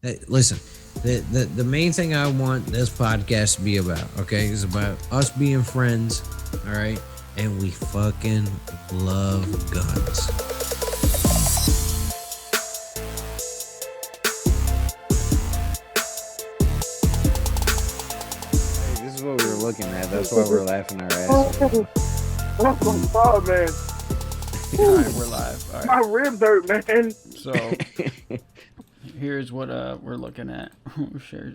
Hey, listen, the main thing I want this podcast to be about, okay, is about us being friends, all right, and we fucking love guns. Hey, this is what we were looking at. That's why we're laughing our asses off. Oh man, All right, we're live. All right. my ribs hurt, man. So here's what we're looking at. Sure.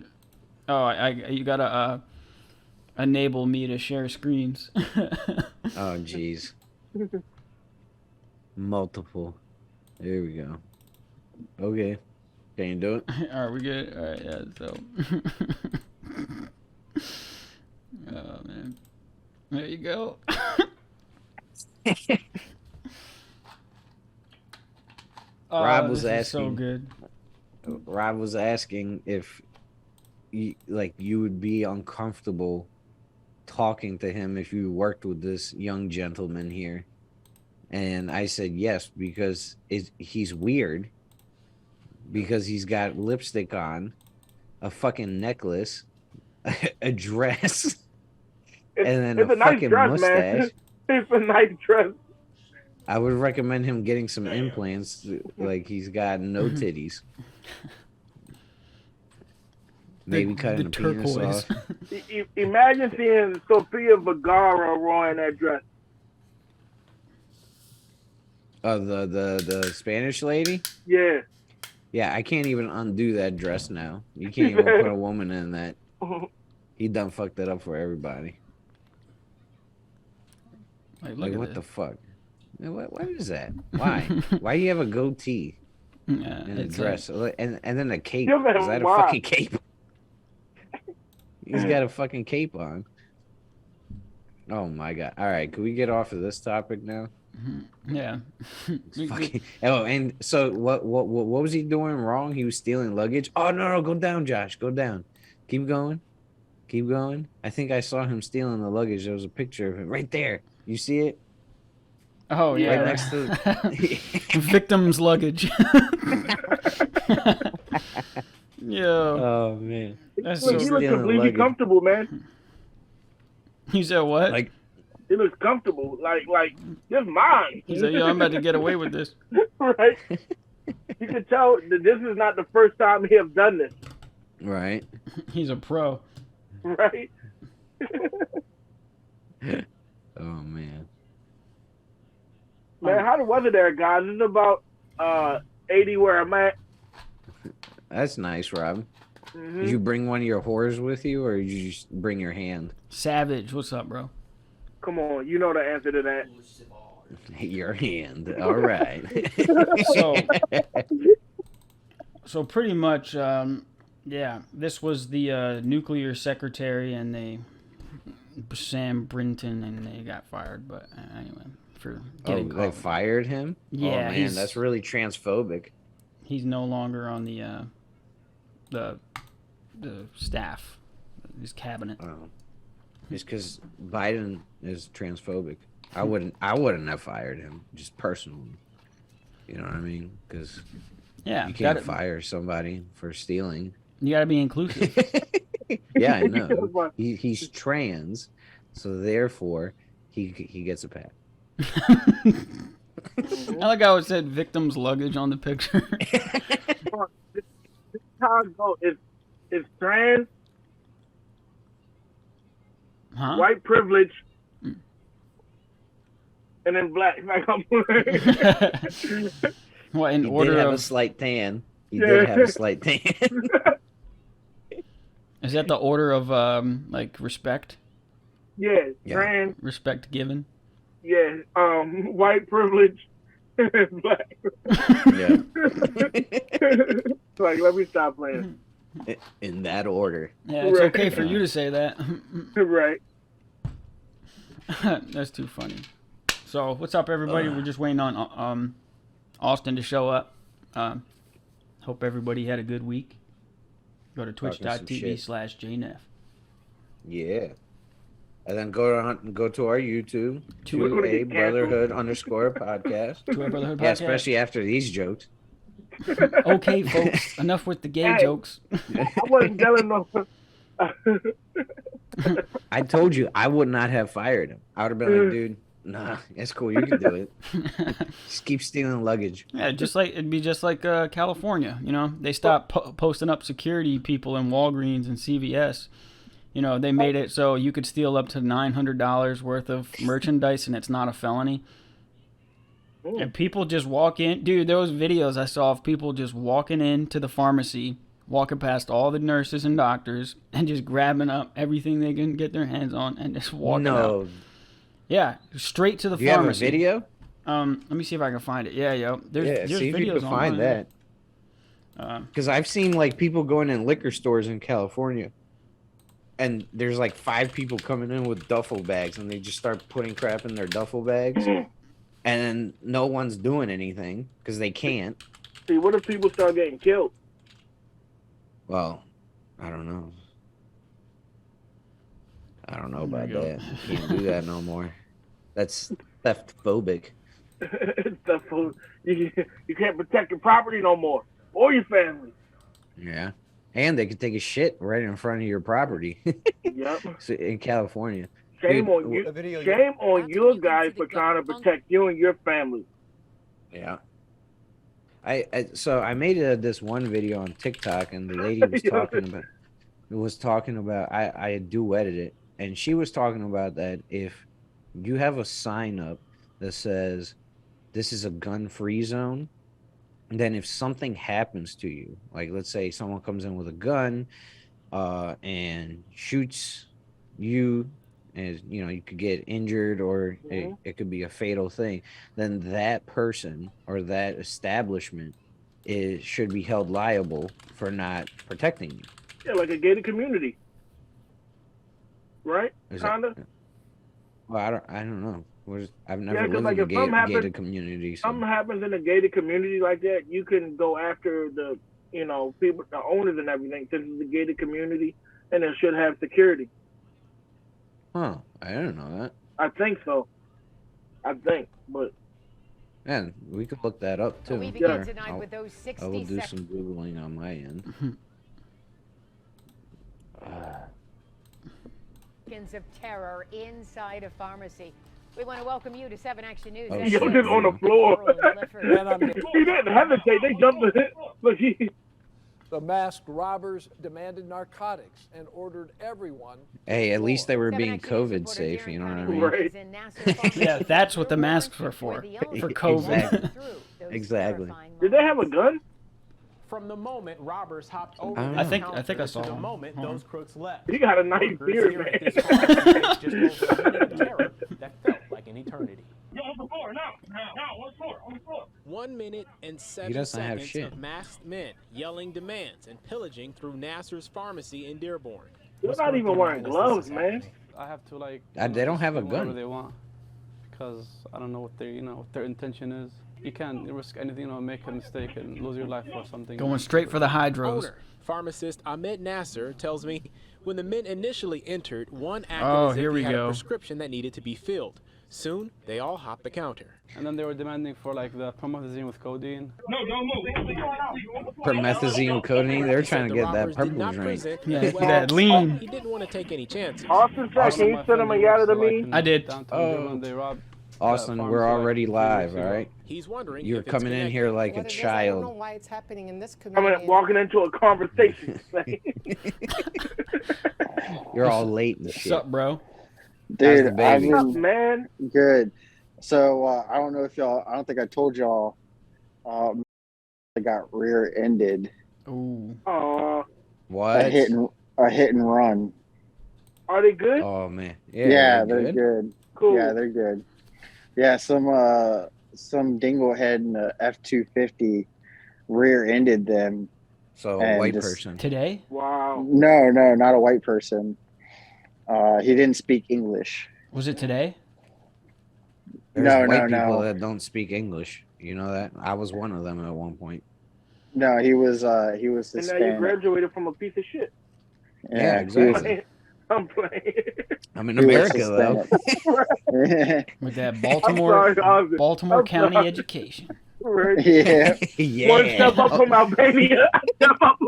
Oh, you gotta enable me to share screens. Oh, jeez. Multiple. There we go. Okay. Can you do it? All right, we good. All right, yeah. So. Oh man. There you go. Rob was this is asking. so good. Rob was asking if you would be uncomfortable talking to him if you worked with this young gentleman here. And I said yes, because he's weird. Because he's got lipstick on, a fucking necklace, a dress, and then a fucking mustache. Man. It's a nice dress. I would recommend him getting some implants. Like, he's got no titties. Maybe cutting the penis off. Imagine seeing Sofia Vergara wearing that dress. Oh, the Spanish lady? Yeah. Yeah, I can't even undo that dress now. You can't even put a woman in that. He done fucked that up for everybody. Like what the fuck? What is that? Why? Why do you have a goatee in a dress? And then a cape. Is that a fucking cape? He's got a fucking cape on. Oh my god. All right, can we get off of this topic now? Yeah. Oh, and so what was he doing wrong? He was stealing luggage? Oh, no, go down, Josh. Go down. Keep going. I think I saw him stealing the luggage. There was a picture of him right there. You see it? Oh, yeah. Right next to victim's luggage. Yo. Oh, man. That's Look, so he looks completely luggage. comfortable, man. You said what? Like, He looks comfortable. Like this mine. he said, yo, I'm about to get away with this. Right? You can tell that this is not the first time he has done this. right. He's a pro. Right? Oh, man. Man, how the weather there, guys? It's about 80 where I'm at. That's nice, Rob. Mm-hmm. Did you bring one of your whores with you, or did you just bring your hand? Savage, what's up, bro? Come on, you know the answer to that. Your hand. All right. So pretty much, yeah, this was the nuclear secretary and Sam Brinton, and they got fired. But anyway, for getting they fired him? Yeah, oh, man, that's really transphobic. He's no longer on the staff, his cabinet. Oh. It's because Biden is transphobic. I wouldn't have fired him, just personally. You know what I mean? Because you can't fire somebody for stealing. You gotta be inclusive. Yeah, I know. He's trans, so therefore he gets a pat. I like how it said victim's luggage on the picture. It's trans, Huh? white privilege, and then black. Like What in He order did have of? a slight tan. He did have a slight tan. Is that the order of like respect? yeah, Yeah. trans. Respect given? Yeah, white privilege, and black. Yeah. Like, let me stop playing. In that order. Yeah, it's Right. okay for you to say that. Right. That's too funny. So, what's up, everybody? We're just waiting on Austin to show up. Hope everybody had a good week. Go to twitch.tv/jneff. Yeah. And then go to our YouTube, To a Brotherhood _ podcast. To our Brotherhood Yeah, podcast. especially after these jokes. Okay, folks, enough with the gay jokes. I wasn't telling no. I told you I would not have fired him. I would have been like, dude, nah, it's cool. You can do it. Just keep stealing luggage. Yeah, it'd be just like California. You know, they stopped posting up security people in Walgreens and CVS. You know, they made it so you could steal up to $900 worth of merchandise and it's not a felony. And people just walk in. Dude, there was videos I saw of people just walking into the pharmacy, walking past all the nurses and doctors, and just grabbing up everything they can get their hands on and just walking out. Yeah, straight to the Do you have a pharmacy. video? Let me see if I can find it. Yeah, there's See if videos you can find online. that. Because I've seen like people going in liquor stores in California, and there's like 5 people coming in with duffel bags, and they just start putting crap in their duffel bags, and then no one's doing anything because they can't. See, what if people start getting killed? Well, I don't know. I don't know about that. You can't do that no more. That's theft phobic. You can't protect your property no more or your family. Yeah. And they could take a shit right in front of your property. Yep. So in California. Shame Dude, on you. Shame on your guys for trying to protect you and your family. Yeah. So I made this one video on TikTok, and the lady was talking about I duetted it, and she was talking about that if you have a sign up that says this is a gun-free zone, then if something happens to you, like let's say someone comes in with a gun and shoots you, and you know you could get injured, or it could be a fatal thing, then that person or that establishment should be held liable for not protecting you. Yeah, like a gated community, right? Kinda. Well, I don't know. I've never lived like in a gated community. So. Something happens in a gated community like that, you can go after the people, the owners and everything. Since it's a gated community, and it should have security. Huh? I didn't know that. I think so. But man, we could look that up too. We begin tonight with those 60 I will do some googling on my end. Of terror inside a pharmacy. We want to welcome you to 7 Action News. Yo, just on the floor. He didn't hesitate. They jumped in. Look, The masked robbers demanded narcotics and ordered everyone. Hey, at least they were being COVID safe. You know what I mean? Right. Yeah, that's what the masks were for COVID. Exactly. Did they have a gun? From the moment robbers hopped over, I think I saw to the one. moment those crooks left. He got a nice beard, man. Just over a minute of terror that felt like an eternity. On the floor, now, on the floor. 1 minute and 7 doesn't have seconds shit. of masked men yelling demands and pillaging through Nasser's pharmacy in Dearborn. They're not even wearing gloves, man. I have to they don't have a do whatever gun. they want, because I don't know what their intention is. You can't risk anything, make a mistake and lose your life or something. Going straight for the hydros. Owner, pharmacist Ahmed Nasser, tells me when the men initially entered, one acted as if he had a prescription that needed to be filled. Soon, they all hopped the counter. And then they were demanding for the promethazine with codeine. No, don't move. Promethazine with codeine. They're trying to get that purple drink. Yeah, that lean. He didn't want to take any chances. Austin said, can you send him a yada to me? I did. Austin, we're already live, all right? He's wondering You're coming in here like a child. I don't know why it's happening in this community. Walking into a conversation. You're all late and shit. What's up, bro? Dude, I've been man. good. So I don't know if y'all. I don't think I told y'all. I got rear-ended. Ooh. What? A hit and run. Are they good? Oh man. Yeah, they're good. Cool. Yeah, they're good. Yeah, some dinglehead in the F-250 rear-ended them. So a white person. Today? Wow. No, not a white person. He didn't speak English. Was it today? There's white people that don't speak English. You know that? I was one of them at one point. No, he was Hispanic. And now you graduated from a piece of shit. Yeah, exactly. I'm playing. I'm in America though. With that Baltimore County education. Right. Yeah. Yeah. One step up from Albania. Step up.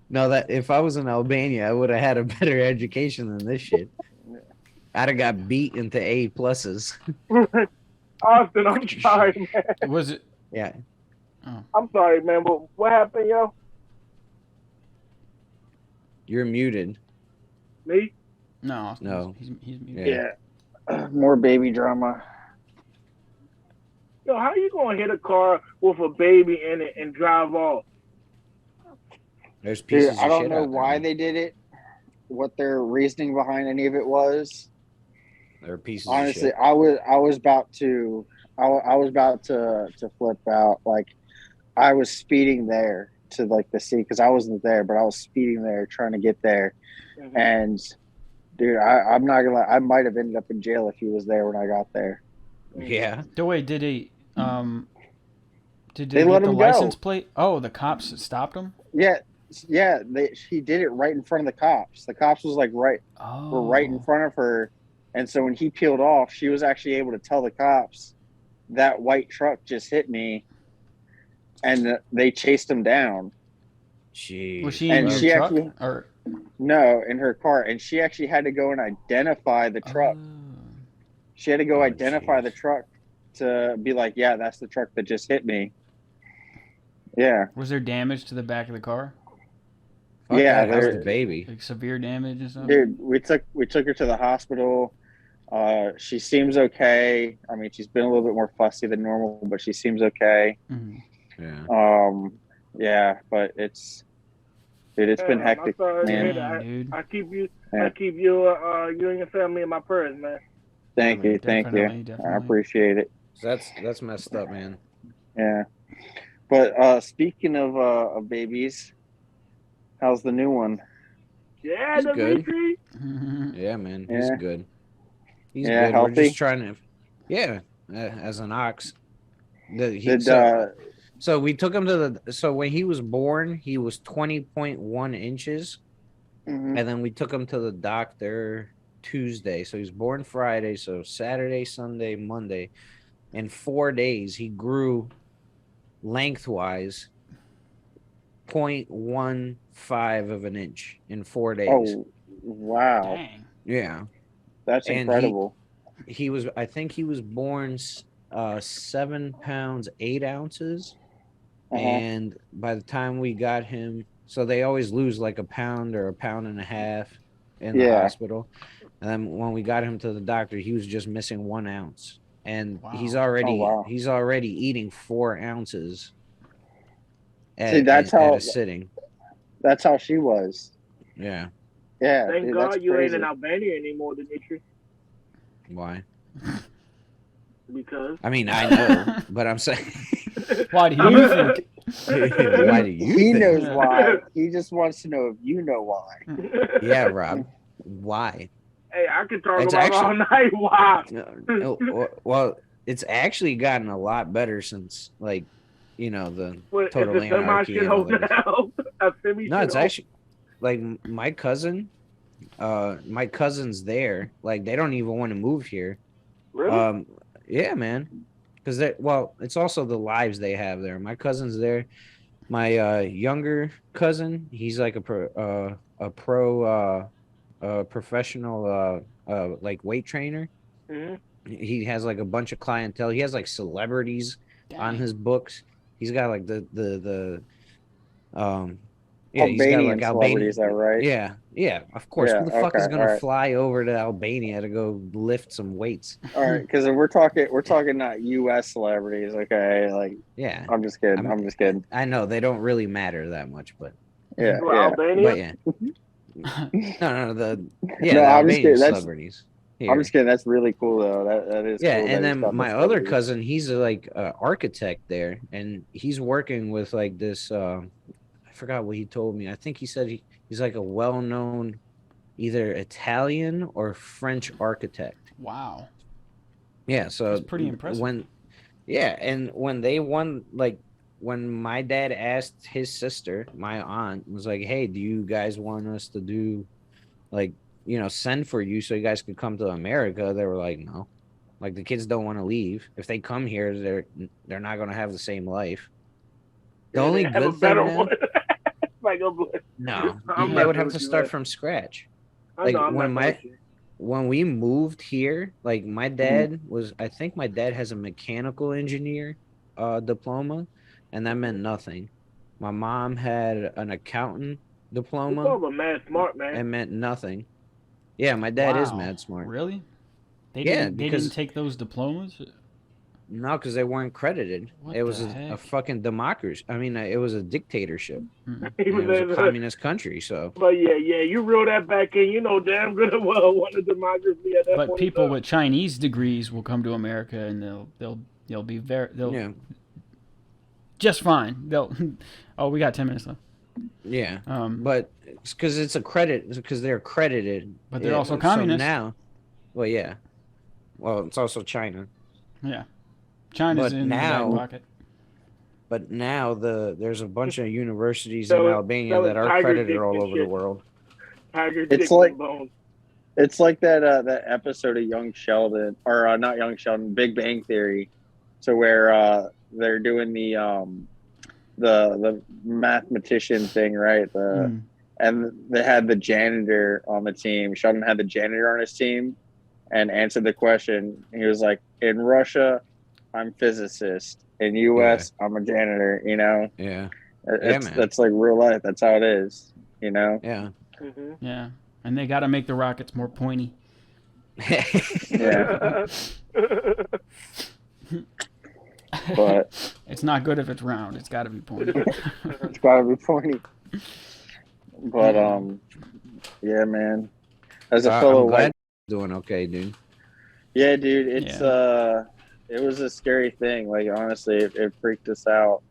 No, that if I was in Albania, I would have had a better education than this shit. I'd have got beat into A pluses. Austin, I'm sorry, man. Was it? Yeah. Oh. I'm sorry, man. But what happened, yo? You're muted. Me? No. No. He's muted. Yeah. More baby drama. Yo, how you gonna hit a car with a baby in it and drive off? There's pieces Dude, I of don't shit know out there, why man. they did it, what their reasoning behind any of it was. There are pieces Honestly, of shit. I was about to flip out. Like, I was speeding there to like the sea because I wasn't there, but I was speeding there trying to get there. Mm-hmm. And dude, I'm not gonna lie, I might have ended up in jail if he was there when I got there. Yeah. Wait, did he They let get the him license go. plate? Oh, the cops stopped him? Yeah, he did it right in front of the cops. The cops was like were right in front of her, and so when he peeled off, she was actually able to tell the cops that white truck just hit me, and they chased him down. Jeez. Was she in your truck? No, in her car, and she actually had to go and identify the truck. She had to go identify the truck to be like, yeah, that's the truck that just hit me. Yeah. Was there damage to the back of the car? Fuck yeah, that. How's the baby? Like severe damage or something? Dude, we took her to the hospital. She seems okay. I mean, she's been a little bit more fussy than normal, but she seems okay. Mm-hmm. Yeah. Yeah, but it's been hectic, man. Dude. I keep you you and your family in my prayers, man. Thank you. Definitely. I appreciate it. That's messed up, man. Yeah. But speaking of babies, how's the new one? Yeah, He's the good. V3. Yeah, man. He's good. He's Yeah, good. healthy? We're just trying to. Yeah, as an ox. So we took him to the. So when he was born, he was 20.1 inches, Mm-hmm. and then we took him to the doctor Tuesday. So he was born Friday. So Saturday, Sunday, Monday, in 4 days he grew lengthwise 0.15 of an inch in 4 days. Oh, wow. Dang. Yeah. That's incredible. He was, I think he was born 7 pounds 8 ounces. And by the time we got him, so they always lose like a pound or a pound and a half in the hospital. And then when we got him to the doctor, he was just missing 1 ounce. And he's already eating 4 ounces at a sitting. That's how she was. Yeah. Yeah. Thank dude, God you ain't crazy. in Albania anymore, Dimitri. Why? Because I mean, I know, but I'm saying. Why do you think? Why do you He think? knows why. He just wants to know if you know why. Yeah, Rob. Why? Hey, I could talk about all night. Why? Well, it's actually gotten a lot better since, like, the Wait, total is the anarchy. And all that. No, it's actually like my cousin's there. Like, they don't even want to move here. Really? Yeah, man. Because it's also the lives they have there. My cousin's there. My younger cousin, he's like a professional like weight trainer. Mm-hmm. He has like a bunch of clientele. He has like celebrities on his books. He's got like the he's got like Albanian, is that right? Yeah, of course. Who the fuck is gonna fly over to Albania to go lift some weights? All right, because we're talking not U.S. celebrities, okay? Like, yeah, I'm just kidding. I'm just kidding. I know they don't really matter that much, but yeah. Albania. But yeah. No, I'm just kidding. Celebrities. I'm just kidding. That's really cool though. That is yeah. cool. And then my other cousin, he's like architect there, and he's working with like this. I forgot what he told me. I think he said he's like a well-known either Italian or French architect. Wow. Yeah, so that's pretty impressive. And when they won, like when my dad asked his sister, my aunt, was like, "Hey, do you guys want us to do, like, send for you so you guys could come to America?" They were like, "No." Like the kids don't want to leave. If they come here, they're not gonna have the same life. The only They have a good better thing now, one. Like, no, I'm they would messing have with to you, start man. from scratch. I Like know I'm messing with you. when we moved here, like my dad was, I think my dad has a mechanical engineer diploma, and that meant nothing. My mom had an accountant You diploma, call him mad smart, man. it meant nothing. Yeah, my dad is Wow. mad smart. Really? They Yeah, didn't because take those diplomas? no, because they weren't credited. What It was the a heck? fucking democracy. I mean, it was a dictatorship, He and was it was a in communist country. So but yeah, you reel that back in. You know damn good and well what a democracy at that But point. people with Chinese degrees will come to America and they'll be yeah, just fine. Oh, we got 10 minutes left. yeah. Um, But it's because it's a credit, because they're accredited. But they're Yeah, also so communists. now, well, yeah. Well, it's also China. Yeah, China's But in the now, back pocket. but now there's a bunch of universities in Selling Albania that are tiger accredited dicks all and over the shit. world. Tiger It's dicks like- and bones. It's like that episode of Young Sheldon, or not Young Sheldon, Big Bang Theory, so where they're doing the mathematician thing, right? And they had the janitor on the team. Sheldon had the janitor on his team, and answered the question. He was like, "In Russia, I'm physicist. In U.S., I'm a janitor." You know, Yeah. it's, man. that's like real life. That's how it is. You know. Yeah. Mm-hmm. Yeah, and they got to make the rockets more pointy. Yeah. But it's not good if it's round. It's got to be pointy. it's gotta be pointy. But yeah, man. As a fellow I'm glad white, you're doing okay, dude. yeah, dude, it's it was a scary thing. Like honestly, it freaked us out.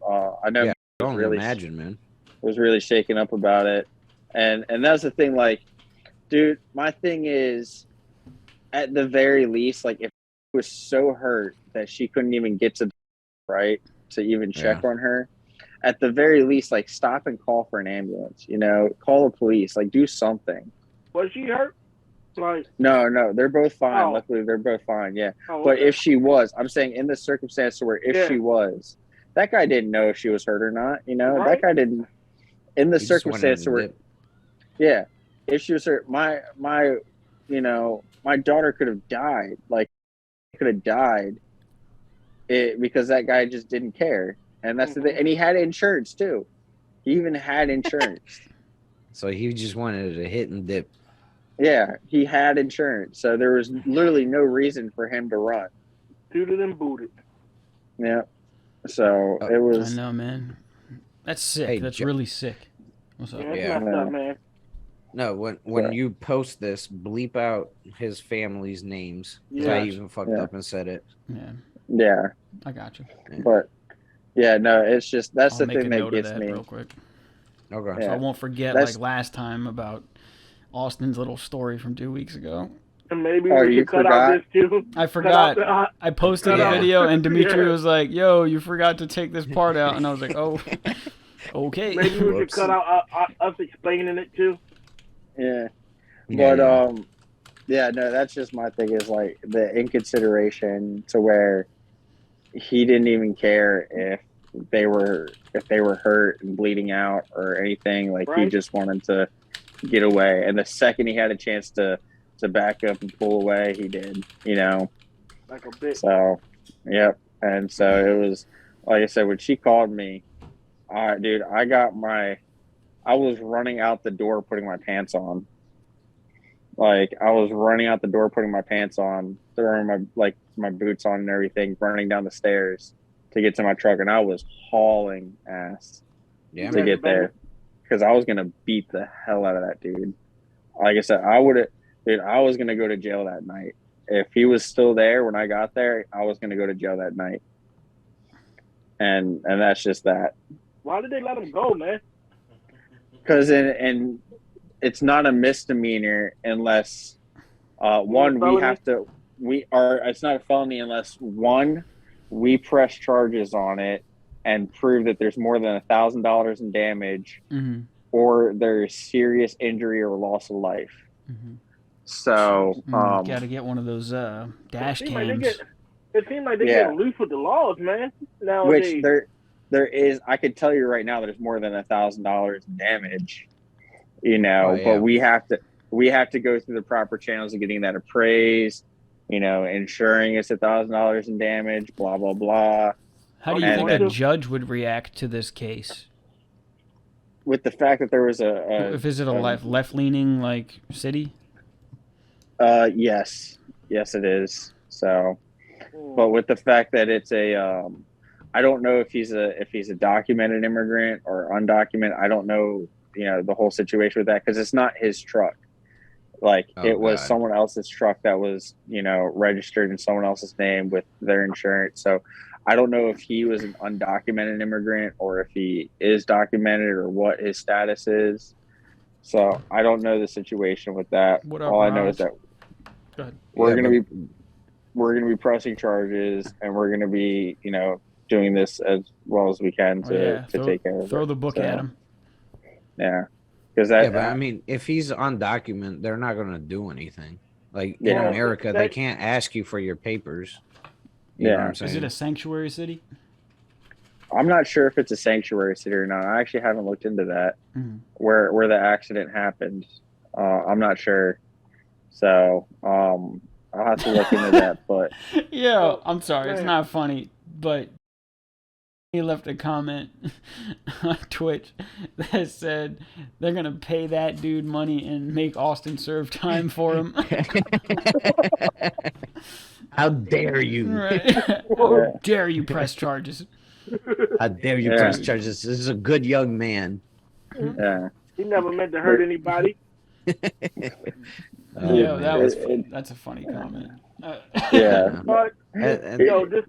I know. Yeah, I was don't really imagine, man. was really shaken up about it, and that's the thing. Like, dude, my thing is, at the very least, like if she was so hurt that she couldn't even get to right to even check on her, at the very least, like stop and call for an ambulance. You know, call the police. Like, do something. Was she hurt? Like, no, they're both fine. Oh. Luckily, they're both fine. Yeah, oh, but okay. if she was, I'm saying in the circumstance where if she was, that guy didn't know if she was hurt or not. You know, Right? that guy didn't. In the He just wanted circumstance to where, dip. yeah, if she was hurt, my you know, my daughter could have died. Like, could have died, because that guy just didn't care, and that's the thing. And he had insurance too. He even had insurance. So he just wanted to hit and dip. Yeah, he had insurance, so there was literally no reason for him to run. Suited and booted. Yeah, so it was. I know, man. That's sick. Hey, That's really sick. What's up? Yeah, that's messed up, man. No, when you post this, bleep out his family's names. 'Cause I even fucked up and said it. Yeah. Yeah. I got you. But yeah, no, it's just that's I'll the make thing a that note gets of that me. real quick. Okay. So I won't forget like last time about Austin's little story from 2 weeks ago. And maybe we could cut out this too. I forgot. Cut out I posted the video and Dimitri was like, "Yo, you forgot to take this part out," and I was like, "Oh, okay." Maybe we could cut out us explaining it too. Yeah. But yeah, no, that's just my thing is like the inconsideration to where he didn't even care if they were hurt and bleeding out or anything. Like he just wanted to get away. And the second he had a chance to back up and pull away, he did, you know. Like a bitch. So yep. And so it was like I said, when she called me, all right, dude, I was running out the door putting my pants on. Like I was running out the door, putting my pants on, throwing my boots on and everything, running down the stairs to get to my truck, and I was hauling ass to get there because I was gonna beat the hell out of that dude. Like I said, I was gonna go to jail that night if he was still there when I got there. I was gonna go to jail that night, and that's just that. Why did they let him go, man? Because it's not a misdemeanor unless it's not a felony unless one, we press charges on it and prove that there's more than $1,000 in damage, or there's serious injury or loss of life. So got to get one of those dash cams. It seems like they get loose with the laws, man. Nowadays. Which there is. I could tell you right now, there's more than $1,000 in damage. You know, but we have to go through the proper channels of getting that appraised. You know, ensuring it's $1,000 in damage. Blah blah blah. How do you think a judge would react to this case? With the fact that there was is it a left-leaning like city? Yes, it is. So, but with the fact that it's I don't know if he's a documented immigrant or undocumented. I don't know, you know, the whole situation with that because it's not his truck. Like it was someone else's truck that was, you know, registered in someone else's name with their insurance. So I don't know if he was an undocumented immigrant or if he is documented or what his status is. So I don't know the situation with that. All I know is that we're gonna be pressing charges and we're gonna be, you know, doing this as well as we can to take care of it. Throw the book at him. Yeah. Because but I mean, if he's undocumented, they're not gonna do anything. Like in America, they can't ask you for your papers. You know what I'm saying? Is it a sanctuary city? I'm not sure if it's a sanctuary city or not. I actually haven't looked into that. Where the accident happened. I'm not sure. So I'll have to look into that. But yeah, I'm sorry, it's not funny, but he left a comment on Twitch that said they're gonna pay that dude money and make Austin serve time for him. How dare you? Right. How dare you press charges? How dare you press charges? This is a good young man. Yeah. He never meant to hurt anybody. That's a funny comment. Yeah. But just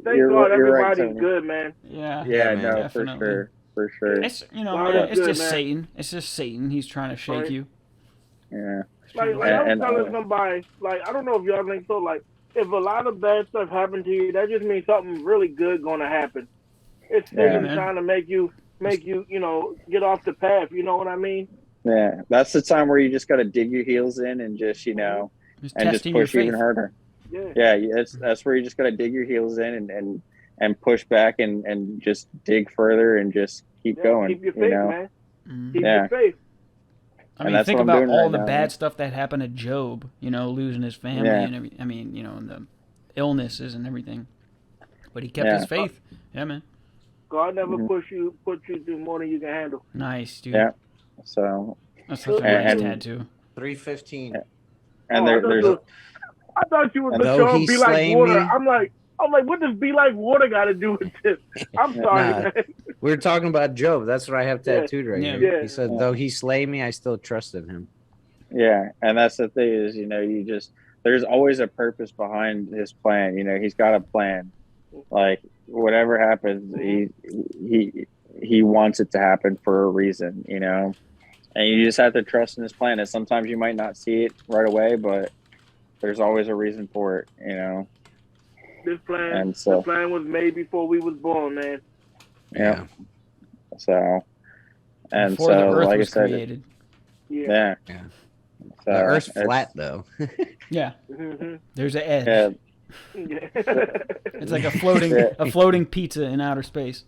thank God everybody's good, man. Yeah. Yeah, man, no, definitely. for sure. It's it's just Satan. It's just Satan. He's trying to shake you. Yeah. Like I was telling somebody, like I don't know if y'all think so, like if a lot of bad stuff happened to you, that just means something really good gonna happen. It's trying to make you, you know, get off the path. You know what I mean? Yeah, that's the time where you just got to dig your heels in and just, you know, just push even harder. Yeah, that's where you just got to dig your heels in and push back and just dig further and just keep going. Keep your faith, you know? man. Keep your faith. I mean, think about all the bad stuff that happened to Job, you know, losing his family and everything. I mean, you know, and the illnesses and everything. But he kept his faith. Yeah, man. God never put you through more than you can handle. Nice, dude. Yeah. So that's such a nice tattoo. 315. And I thought you was the show Be Like Water. I'm like, what does Be Like Water got to do with this? I'm sorry, man. We were talking about Job. That's what I have tattooed right here. Yeah. He said, though he slay me, I still trusted him. Yeah, and that's the thing is, you know, there's always a purpose behind his plan. You know, he's got a plan. Like whatever happens, he wants it to happen for a reason, you know. And you just have to trust in his plan. And sometimes you might not see it right away, but there's always a reason for it, you know. This plan was made before we was born, man. Yeah. So, and before the Earth was created. Yeah. So, the Earth's flat though. Yeah. There's an edge. It's like a floating pizza in outer space.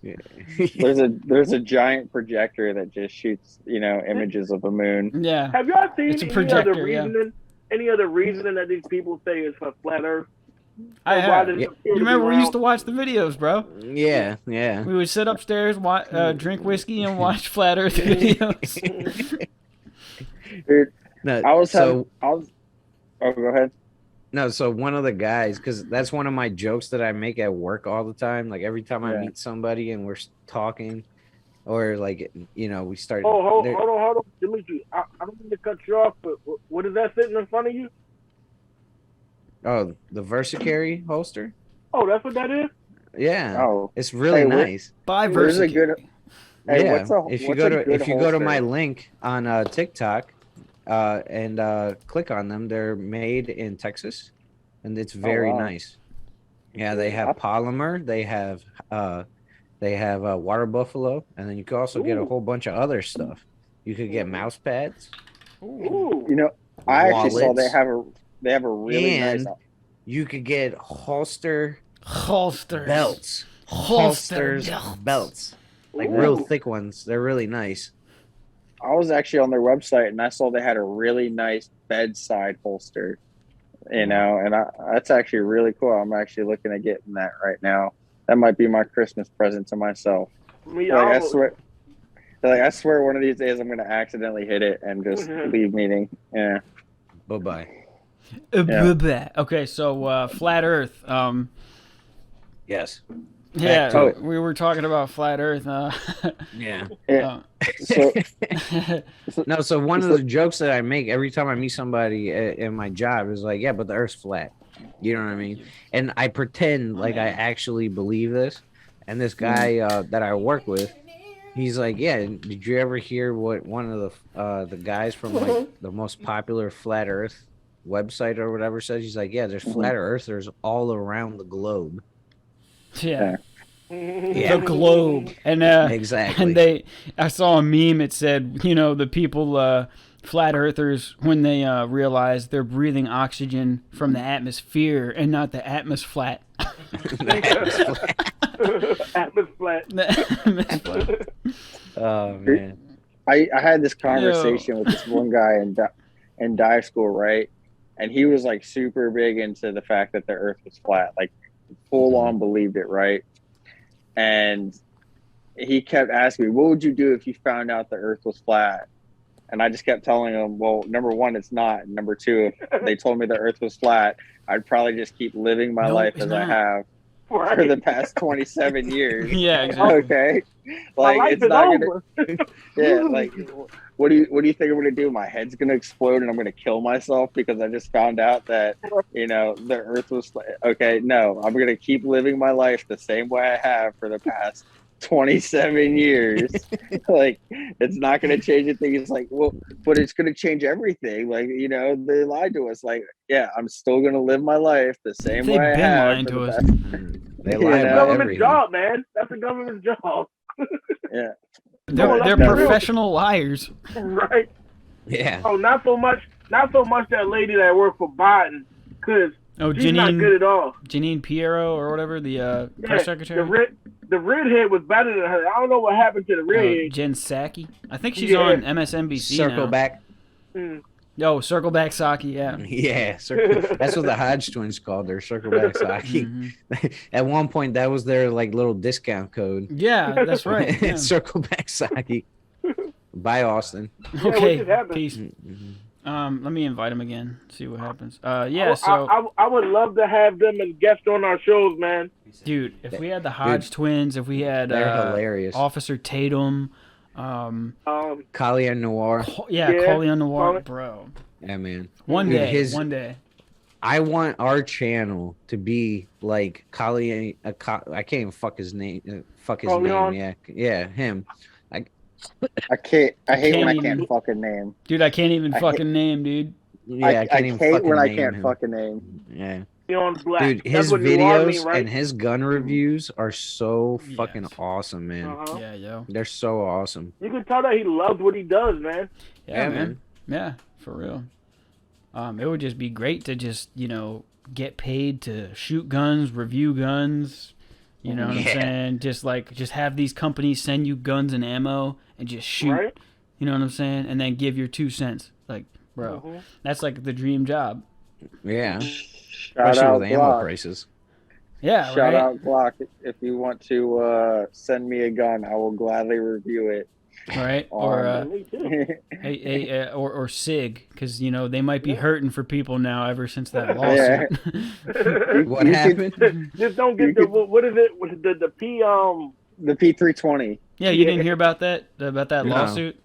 There's a giant projector that just shoots, you know, images of the moon. Yeah. Have y'all seen any other reasoning that these people say is for flat Earth? I have. You remember we used to watch the videos, bro? Yeah. We would sit upstairs, drink whiskey, and watch flat Earth videos. Dude, oh, go ahead. No, so one of the guys, because that's one of my jokes that I make at work all the time. Like every time I meet somebody and we're talking, or like, you know, we start. Oh, hold on, Dimitri. I don't mean to cut you off, but what is that sitting in front of you? Oh, the Versacary holster. Oh, that's what that is. Yeah. Oh, it's really nice. Buy Versacary. Yeah. If you go to my link on TikTok. And click on them. They're made in Texas, and it's very nice. Yeah, they have polymer. They have water buffalo, and then you can also get a whole bunch of other stuff. You could get mouse pads. Ooh. You know, I wallets, actually saw they have a really and nice. You could get holsters, belts, belts, like Ooh. real thick ones. They're really nice. I was actually on their website and I saw they had a really nice bedside holster. You know, and that's actually really cool. I'm actually looking at getting that right now. That might be my Christmas present to myself. I swear one of these days I'm going to accidentally hit it and just leave meeting. Yeah. Bye-bye. Yeah. Okay, so flat Earth. Yes. Yeah, we were talking about flat Earth. Yeah. So one of the jokes that I make every time I meet somebody in my job is like, yeah, but the Earth's flat. You know what I mean? And I pretend like I actually believe this. And this guy that I work with, he's like, yeah, did you ever hear what one of the guys from like the most popular flat Earth website or whatever says? He's like, yeah, there's flat earthers all around the globe. Yeah. The globe. And exactly. And I saw a meme. It said, you know, the people flat earthers, when they realize they're breathing oxygen from the atmosphere and not the atmosphere. Oh man. I had this conversation with this one guy in dive school, right? And he was like super big into the fact that the Earth was flat, like full on believed it, right? And he kept asking me, what would you do if you found out the Earth was flat? And I just kept telling him, well, number one, it's not. And number two, if they told me the Earth was flat, I'd probably just keep living my life as I have for the past 27 years. Yeah, exactly. Okay. Like, it's not gonna. Yeah, like, what do you think I'm gonna do? My head's gonna explode and I'm gonna kill myself because I just found out that, you know, the Earth was okay. No, I'm gonna keep living my life the same way I have for the past 27 years. Like, it's not going to change anything. It's like, well, but it's going to change everything. Like, you know, they lied to us. Like, yeah, I'm still going to live my life the same way I have. Lying to us. They lie about government everything. Job, man. That's a government job. Yeah. They're professional liars. Right. Yeah. Oh, not so much that lady that worked for Biden, because she's not good at all. Janine Pirro or whatever, the press secretary. The redhead was better than her. I don't know what happened to the redhead. Jen Psaki. I think she's on MSNBC Circle now. back. No, Circle Back Psaki, yeah. Yeah, that's what the Hodge twins called her, Circle Back Psaki. At one point, that was their like little discount code. Yeah, that's right. Yeah. Circle Back Psaki. Bye, Austin. Okay, peace. Let me invite him again. See what happens. So I would love to have them as guests on our shows, man. Dude, if we had the Hodge twins, if we had they're hilarious. Officer Tatum, Kalia Noir. Kalia Noir, bro. Yeah, man. One day. I want our channel to be like Kalia. I can't even fuck his name. Name. Yeah, him. I hate when I can't fucking name. Dude, I can't even fucking name, dude. Yeah, I hate when I can't fucking name. Yeah. Black. Dude, his videos and his gun reviews are so fucking awesome, man. Yeah, yo. They're so awesome. You can tell that he loves what he does, man. Yeah, man. Yeah, for real. It would just be great to just, you know, get paid to shoot guns, review guns. You know what I'm saying? Just have these companies send you guns and ammo and just shoot. Right? You know what I'm saying? And then give your 2 cents. Like, bro, that's like the dream shob. Yeah. Shout Especially out with Glock. ammo prices. Yeah, Shout out Glock. If you want to send me a gun, I will gladly review it. Right? Or SIG, because, you know, they might be hurting for people now ever since that lawsuit. What happened? Just don't get what is it? The P320. Yeah, you didn't hear about that lawsuit?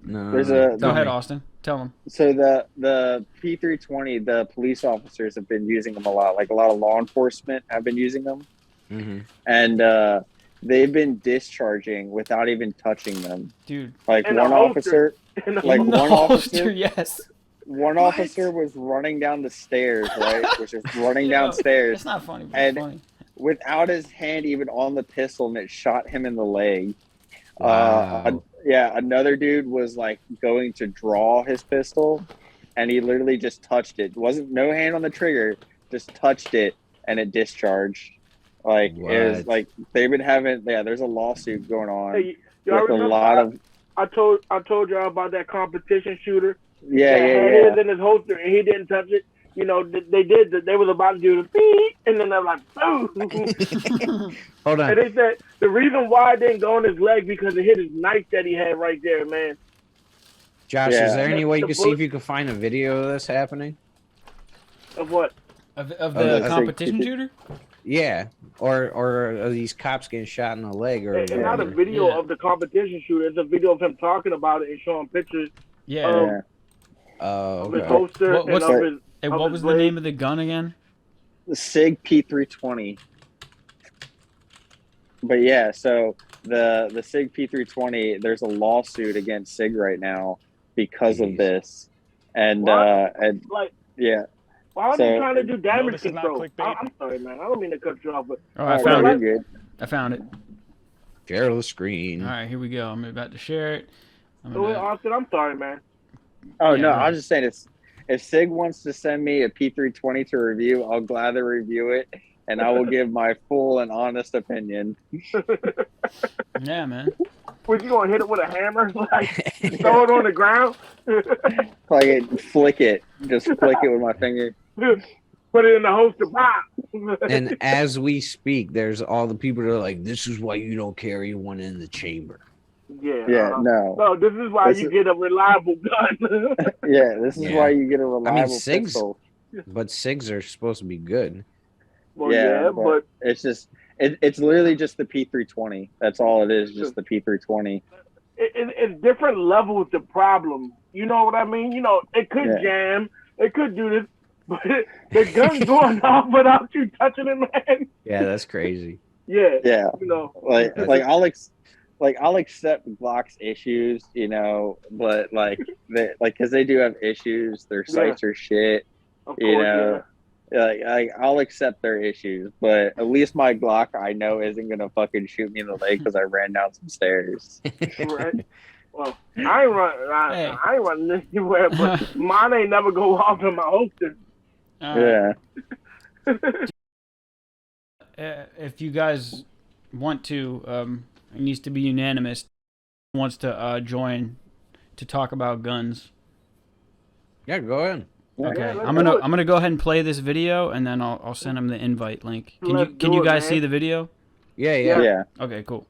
No. Go ahead, Austin. Tell them. So the P320, the police officers have been using them a lot. Like a lot of law enforcement have been using them, and they've been discharging without even touching them. Dude, like one officer, yes. One officer was running down the stairs, right? Was just running downstairs. It's not funny, but and it's funny. Without his hand even on the pistol, and it shot him in the leg. Wow. Another dude was like going to draw his pistol, and he literally just touched it. Wasn't no hand on the trigger, just touched it, and it discharged. Like it was like they've been having there's a lawsuit going on with a lot of. I told y'all about that competition shooter. Yeah. His in his holster and he didn't touch it. You know, they was about to do the beep, and then they're like, boom. Hold on. And they said the reason why it didn't go on his leg because it hit his knife that he had right there, man. Josh, is there any way you can see if you can find a video of this happening? Of what? Of the competition shooter? Yeah. Or are these cops getting shot in the leg? Or it's not a video of the competition shooter. It's a video of him talking about it and showing pictures. Yeah. Of his holster what was the name of the gun again? The SIG P320. But yeah, so the SIG P320, there's a lawsuit against SIG right now because of this, and Why are they trying to do damage control? I'm sorry, man. I don't mean to cut you off, but I found it. Good. I found it. Share the screen. All right, here we go. I'm about to share it. Austin, I'm sorry, man. Oh no, I was just saying if SIG wants to send me a P320 to review, I'll gladly review it, and I will give my full and honest opinion. Yeah, man. Was you gonna hit it with a hammer, like throw it on the ground? Flick it, just flick it with my finger. Put it in the holster box. And as we speak, there's all the people that are like, "This is why you don't carry one in the chamber." No, this is why you get a reliable gun. This is why you get a reliable pistol. But SIGs are supposed to be good. Well, but it's just it's literally just the P320. That's all it is, just the P320. It's different levels of problem. You know what I mean? You know, it could jam, it could do this, but the gun's going off without you touching it, man. Yeah, that's crazy. Yeah. You know, I'll accept Glock's issues, you know, but because they do have issues, their sights are shit, you know. I'll accept their issues, but at least my Glock I know isn't gonna fucking shoot me in the leg because I ran down some stairs. Right. Well, I ain't running anywhere, but mine ain't never go off in my holster. If you guys want to, it needs to be unanimous. Wants to join to talk about guns. Yeah, go ahead. Okay, I'm gonna go ahead and play this video, and then I'll send him the invite link. Can you guys see the video? Yeah. Okay, cool.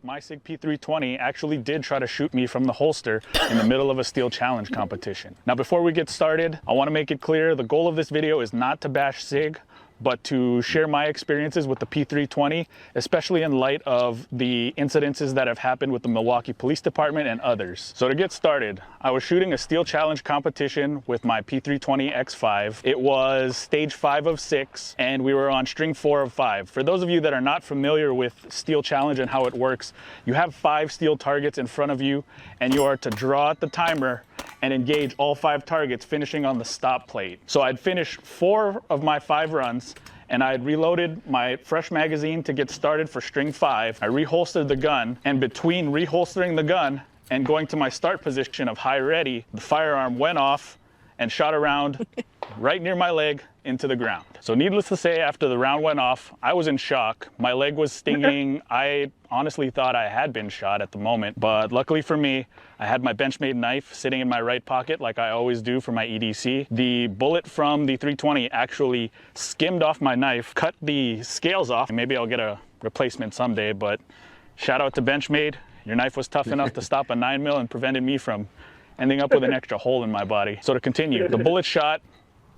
My SIG P320 actually did try to shoot me from the holster in the middle of a steel challenge competition. Now, before we get started, I want to make it clear the goal of this video is not to bash SIG, but to share my experiences with the P320, especially in light of the incidences that have happened with the Milwaukee Police Department and others. So to get started, I was shooting a steel challenge competition with my P320 X5. It was stage 5 of 6, and we were on string 4 of 5. For those of you that are not familiar with steel challenge and how it works, you have 5 steel targets in front of you, and you are to draw at the timer and engage all 5 targets, finishing on the stop plate. So I'd finished 4 of my 5 runs, and I had reloaded my fresh magazine to get started for string 5. I reholstered the gun, and between reholstering the gun and going to my start position of high ready, the firearm went off and shot around right near my leg into the ground. So needless to say, after the round went off, I was in shock. My leg was stinging. I honestly thought I had been shot at the moment, but luckily for me, I had my Benchmade knife sitting in my right pocket like I always do for my EDC. The bullet from the 320 actually skimmed off my knife, cut the scales off. Maybe I'll get a replacement someday, but shout out to Benchmade. Your knife was tough enough to stop a 9mm and prevented me from ending up with an extra hole in my body. So to continue, the bullet shot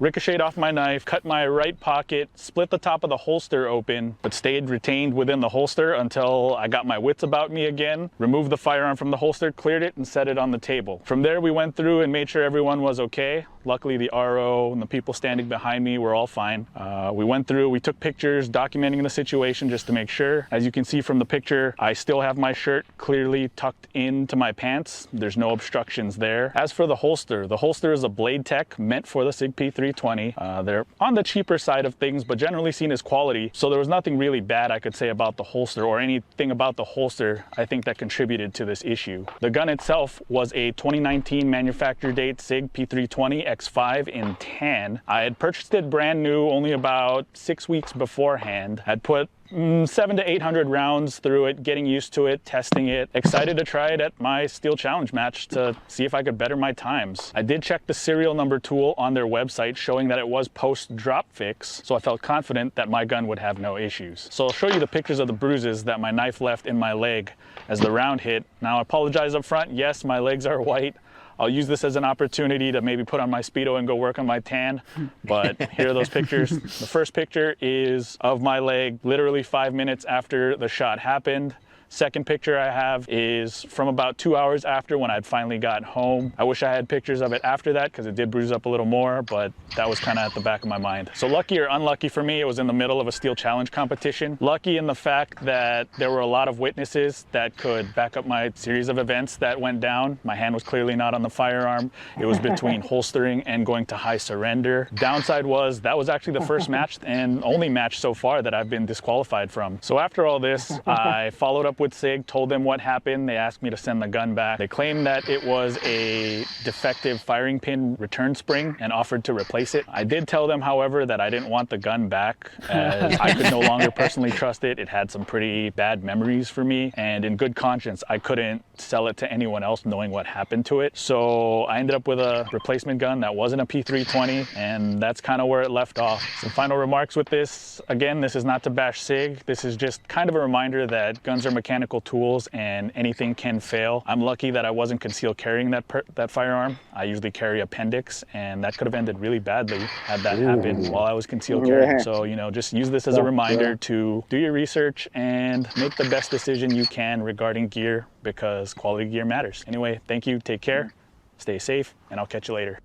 ricocheted off my knife, cut my right pocket, split the top of the holster open, but stayed retained within the holster until I got my wits about me again, removed the firearm from the holster, cleared it, and set it on the table. From there, we went through and made sure everyone was okay. Luckily, the RO and the people standing behind me were all fine. We went through, we took pictures documenting the situation just to make sure. As you can see from the picture, I still have my shirt clearly tucked into my pants. There's no obstructions there. As for the holster is a Blade Tech meant for the SIG P320. P320. They're on the cheaper side of things, but generally seen as quality. So there was nothing really bad I could say about the holster or anything about the holster I think that contributed to this issue. The gun itself was a 2019 manufacture date SIG P320 X5 in tan. I had purchased it brand new only about 6 weeks beforehand. I'd put 700 to 800 rounds through it, getting used to it, testing it, excited to try it at my Steel Challenge match to see if I could better my times. I did check the serial number tool on their website showing that it was post drop fix, so I felt confident that my gun would have no issues. So I'll show you the pictures of the bruises that my knife left in my leg as the round hit. Now I apologize up front, yes, my legs are white. I'll use this as an opportunity to maybe put on my Speedo and go work on my tan, but here are those pictures. The first picture is of my leg literally 5 minutes after the shot happened. Second picture I have is from about 2 hours after when I'd finally got home. I wish I had pictures of it after that because it did bruise up a little more, but that was kind of at the back of my mind. So lucky or unlucky for me, it was in the middle of a Steel Challenge competition. Lucky in the fact that there were a lot of witnesses that could back up my series of events that went down. My hand was clearly not on the firearm. It was between holstering and going to high surrender. Downside was that was actually the first match and only match so far that I've been disqualified from. So after all this, I followed up with SIG, told them what happened. They asked me to send the gun back. They claimed that it was a defective firing pin return spring and offered to replace it. I did tell them, however, that I didn't want the gun back as I could no longer personally trust it. It had some pretty bad memories for me, and in good conscience, I couldn't sell it to anyone else knowing what happened to it. So I ended up with a replacement gun that wasn't a P320, and that's kind of where it left off. Some final remarks with this. Again, this is not to bash SIG. This is just kind of a reminder that guns are mechanical tools and anything can fail. I'm lucky that I wasn't concealed carrying that firearm. I usually carry appendix, and that could have ended really badly had that happened while I was concealed carrying. So, you know, just use this as a reminder to do your research and make the best decision you can regarding gear, because quality gear matters. Anyway, thank you, take care, stay safe, and I'll catch you later.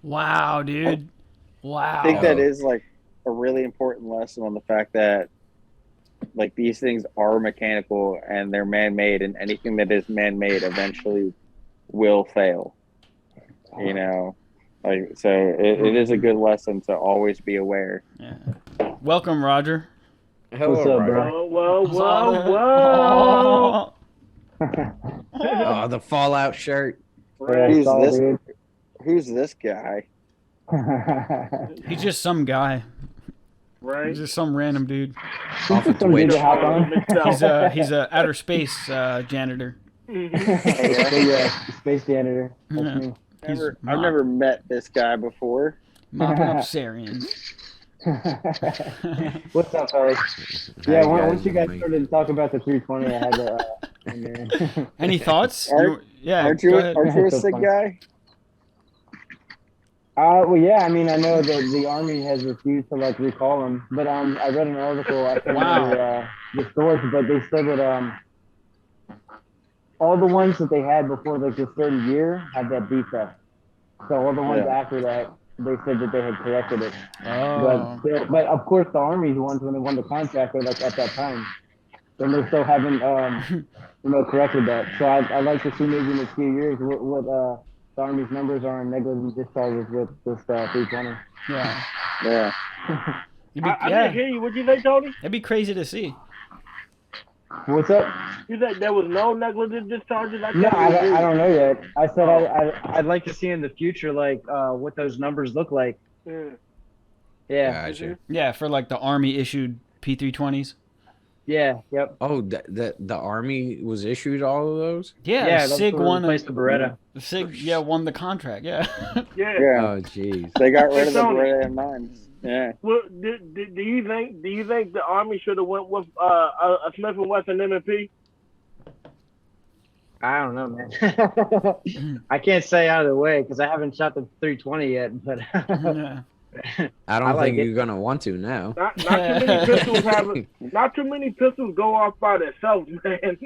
Wow, dude. Wow. I think that is like a really important lesson on the fact that like these things are mechanical and they're man-made, and anything that is man-made eventually will fail. You know, like, so it is a good lesson to always be aware. Yeah. Welcome, Roger. Hello, What's up, Roger. bro? Whoa. Oh, the Fallout shirt. Who's this guy? He's just some guy. Right. He's just some random dude. Off of Twitch. He's a outer space janitor. Space janitor. That's me. I've never met this guy before. Mopping up Syrians. What's up, fellas? Yeah, once you guys started to talk about the 320, I had to. Any thoughts? Aren't you a SIG guy? Well, yeah. I mean, I know that the Army has refused to like recall them, but I read an article. I can't remember the source, but they said that all the ones that they had before like this 30 year had that defect. So all the ones after that, they said that they had corrected it. Oh. But of course, the Army's ones when they won the contract were like at that time, and they still haven't corrected that. So I'd like to see maybe in a few years what the Army's numbers are on negligent discharges with this 320. Yeah. Yeah. I didn't hear you. What'd you say, Tony? It'd be crazy to see. What's up? You said there was no negligent discharges? No, I don't know yet. I said I'd like to see in the future, like, what those numbers look like. Yeah. Gotcha. Yeah, for like the Army issued P320s. Yeah. Yep. Oh, the Army was issued all of those? Yeah, SIG won the Beretta. SIG, won the contract. Yeah. Yeah. Oh, jeez. They got rid of the Beretta M9s. Yeah. Well, do you think the Army should have went with a Smith & Wesson M&P? I don't know, man. I can't say either way because I haven't shot the 320 yet, but I don't think you're gonna want to now. Not too many pistols go off by themselves, man.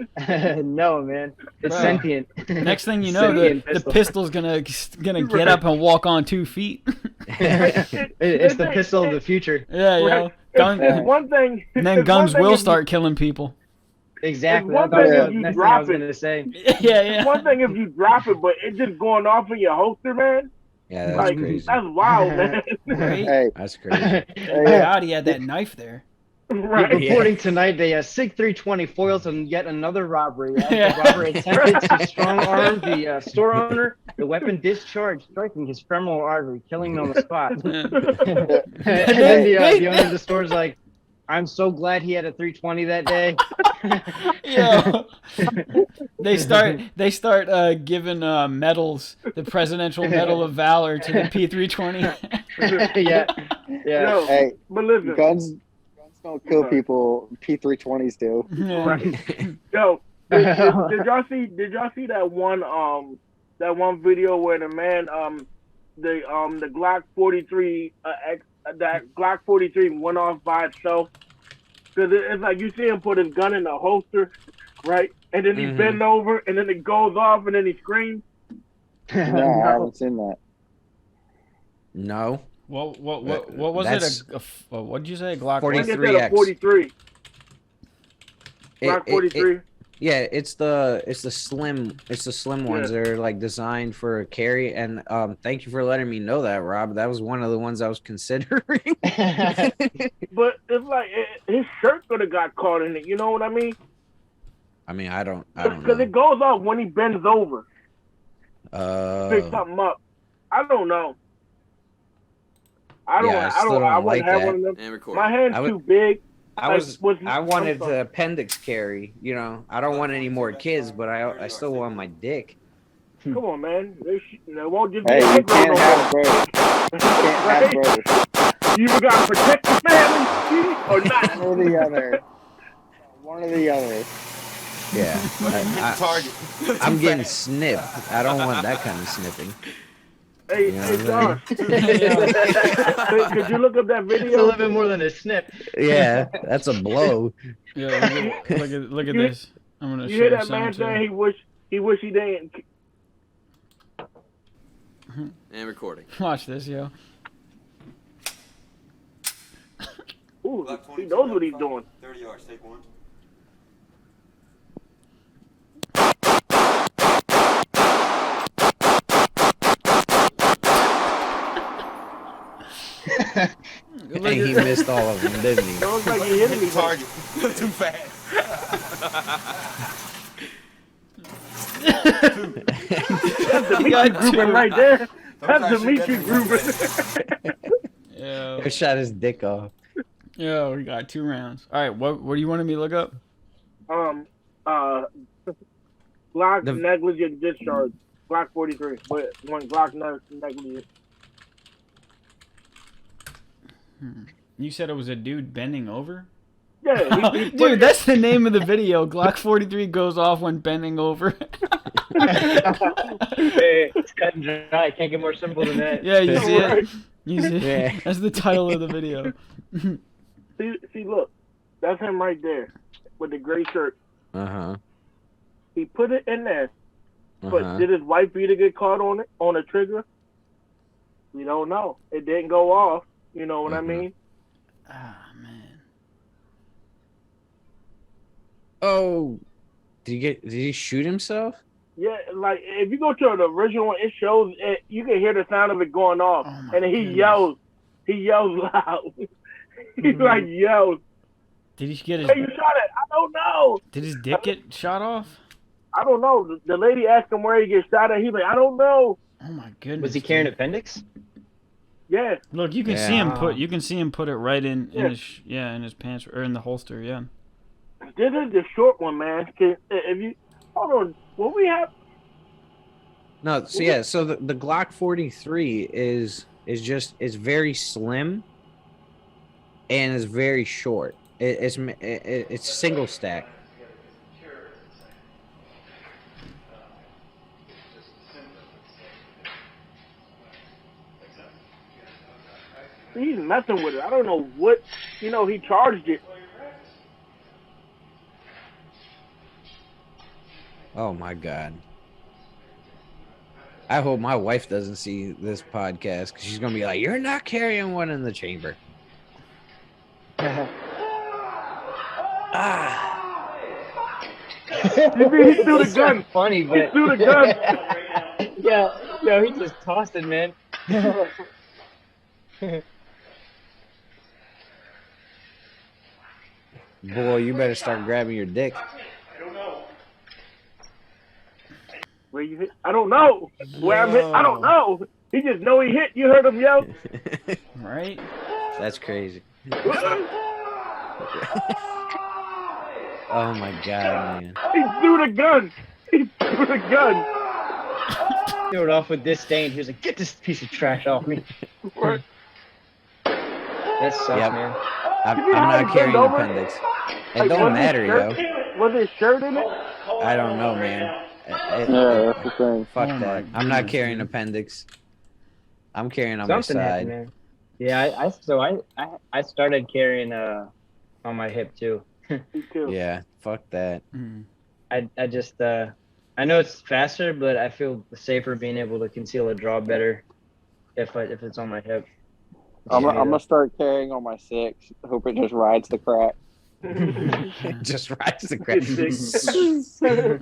No, man. It's sentient. Next thing you know, the pistol's gonna get up and walk on 2 feet. It's the pistol of the future. Yeah. It's one thing. And then guns will start killing people. Exactly. It's one thing if you drop it. Yeah. It's one thing if you drop it, but it's just going off in your holster, man. Yeah, that's like, crazy. That's wild, man. Right? Hey, That's crazy. God, he had that knife there. Right. Reporting tonight, the SIG 320 foils on yet another robbery. The robber attempted to strong arm the store owner. The weapon discharged, striking his femoral artery, killing him on the spot. And then the owner of the store is like, "I'm so glad he had a 320 that day." Yeah. They start giving medals, the Presidential Medal of Valor to the P320. Yeah. Yo, Hey, but listen, guns don't kill people. P320s do. Right. Yo, did y'all see that one video where the man the Glock 43 that Glock 43 went off by itself? Because it's like you see him put his gun in the holster, right? And then he bend over, and then it goes off, and then he screams. No, I haven't seen that. No. What was it? What did you say? Glock 43X. 43. Glock 43. Yeah, it's the slim ones that are like designed for carry. And thank you for letting me know that, Rob. That was one of the ones I was considering. But it's like his shirt could have got caught in it. You know what I mean? I mean, I don't know. Because it goes off when he bends over. Pick something up. I don't know. I wouldn't have one of them. My hand's too big. I wanted the appendix carry. You know, I don't want any more kids, but I still want my dick. Come on, man. They won't just Hey, be you can't have both. You can't have both. You either got to protect the family or not. One or the other. One or the other. Yeah. Target. I'm getting snipped. I don't want that kind of snipping. Hey, You know hey, Josh. Could you look up that video? It's a little bit more than a snip. Yeah, that's a blow. Yeah, look at this. I'm gonna you show hear you that man something saying he wish he didn't. And recording. Watch this, yo. Ooh, he knows what he's doing. 30 yards, take one. And he missed all of them, didn't he? It looks like he hit me. Target. Too fast. That's Dimitri Gruber right there. That's Dimitri Gruber. Yeah. I shot his dick off. Yeah, we got 2 rounds. All right, what do you want me to look up? Glock negligent discharge. Glock 43. But one Glock negligent. You said it was a dude bending over? Yeah. Dude, that's the name of the video. Glock 43 goes off when bending over. Hey, it's cut and dry. Can't get more simple than that. Yeah, you see Right. it? You see it? Yeah. That's the title of the video. See, look. That's him right there with the gray shirt. Uh-huh. He put it in there. But did his white beater get caught on it, on the trigger? We don't know. It didn't go off. You know what I mean? Ah, man. Oh, did he shoot himself? Yeah, like if you go to the original one, it shows it. You can hear the sound of it going off, and then he yells loud. He like yells. Did he get his? Hey, you shot it? I don't know. Did his dick get shot off? I don't know. The lady asked him where he get shot at. He's like, I don't know. Oh my goodness. Was he carrying appendix? Yeah. Look, you can see him put. You can see him put it right in his pants or in the holster. Yeah. This is the short one, man. If you hold on, what we have? No, so yeah, so the Glock 43 is very slim and is very short. It's single stack. He's messing with it. I don't know what, he charged it. Oh my God. I hope my wife doesn't see this podcast because she's going to be like, you're not carrying one in the chamber. He threw the gun. Funny, but he threw the gun. yeah, he just tossed it, man. Boy, you better start grabbing your dick. I don't know. Where you hit? I don't know. Where I'm hit? I don't know. He just know he hit. You heard him yell? Right? That's crazy. Oh my god, man. He threw the gun. He threw the gun. Threw it off with disdain. He was like, "Get this piece of trash off me." That sucks, man. I'm not carrying appendix. It Like, don't matter, yo. Was his shirt in it? I don't know, man. That's the thing. Fuck that. I'm not carrying appendix. I'm carrying on Something my side. happened, man. Yeah, I started carrying on my hip too. Me too. Yeah, fuck that. I just I know it's faster, but I feel safer being able to conceal a draw better if it's on my hip. I'm gonna start carrying on my 6. Hope it just rides the crack. Just rides the crack.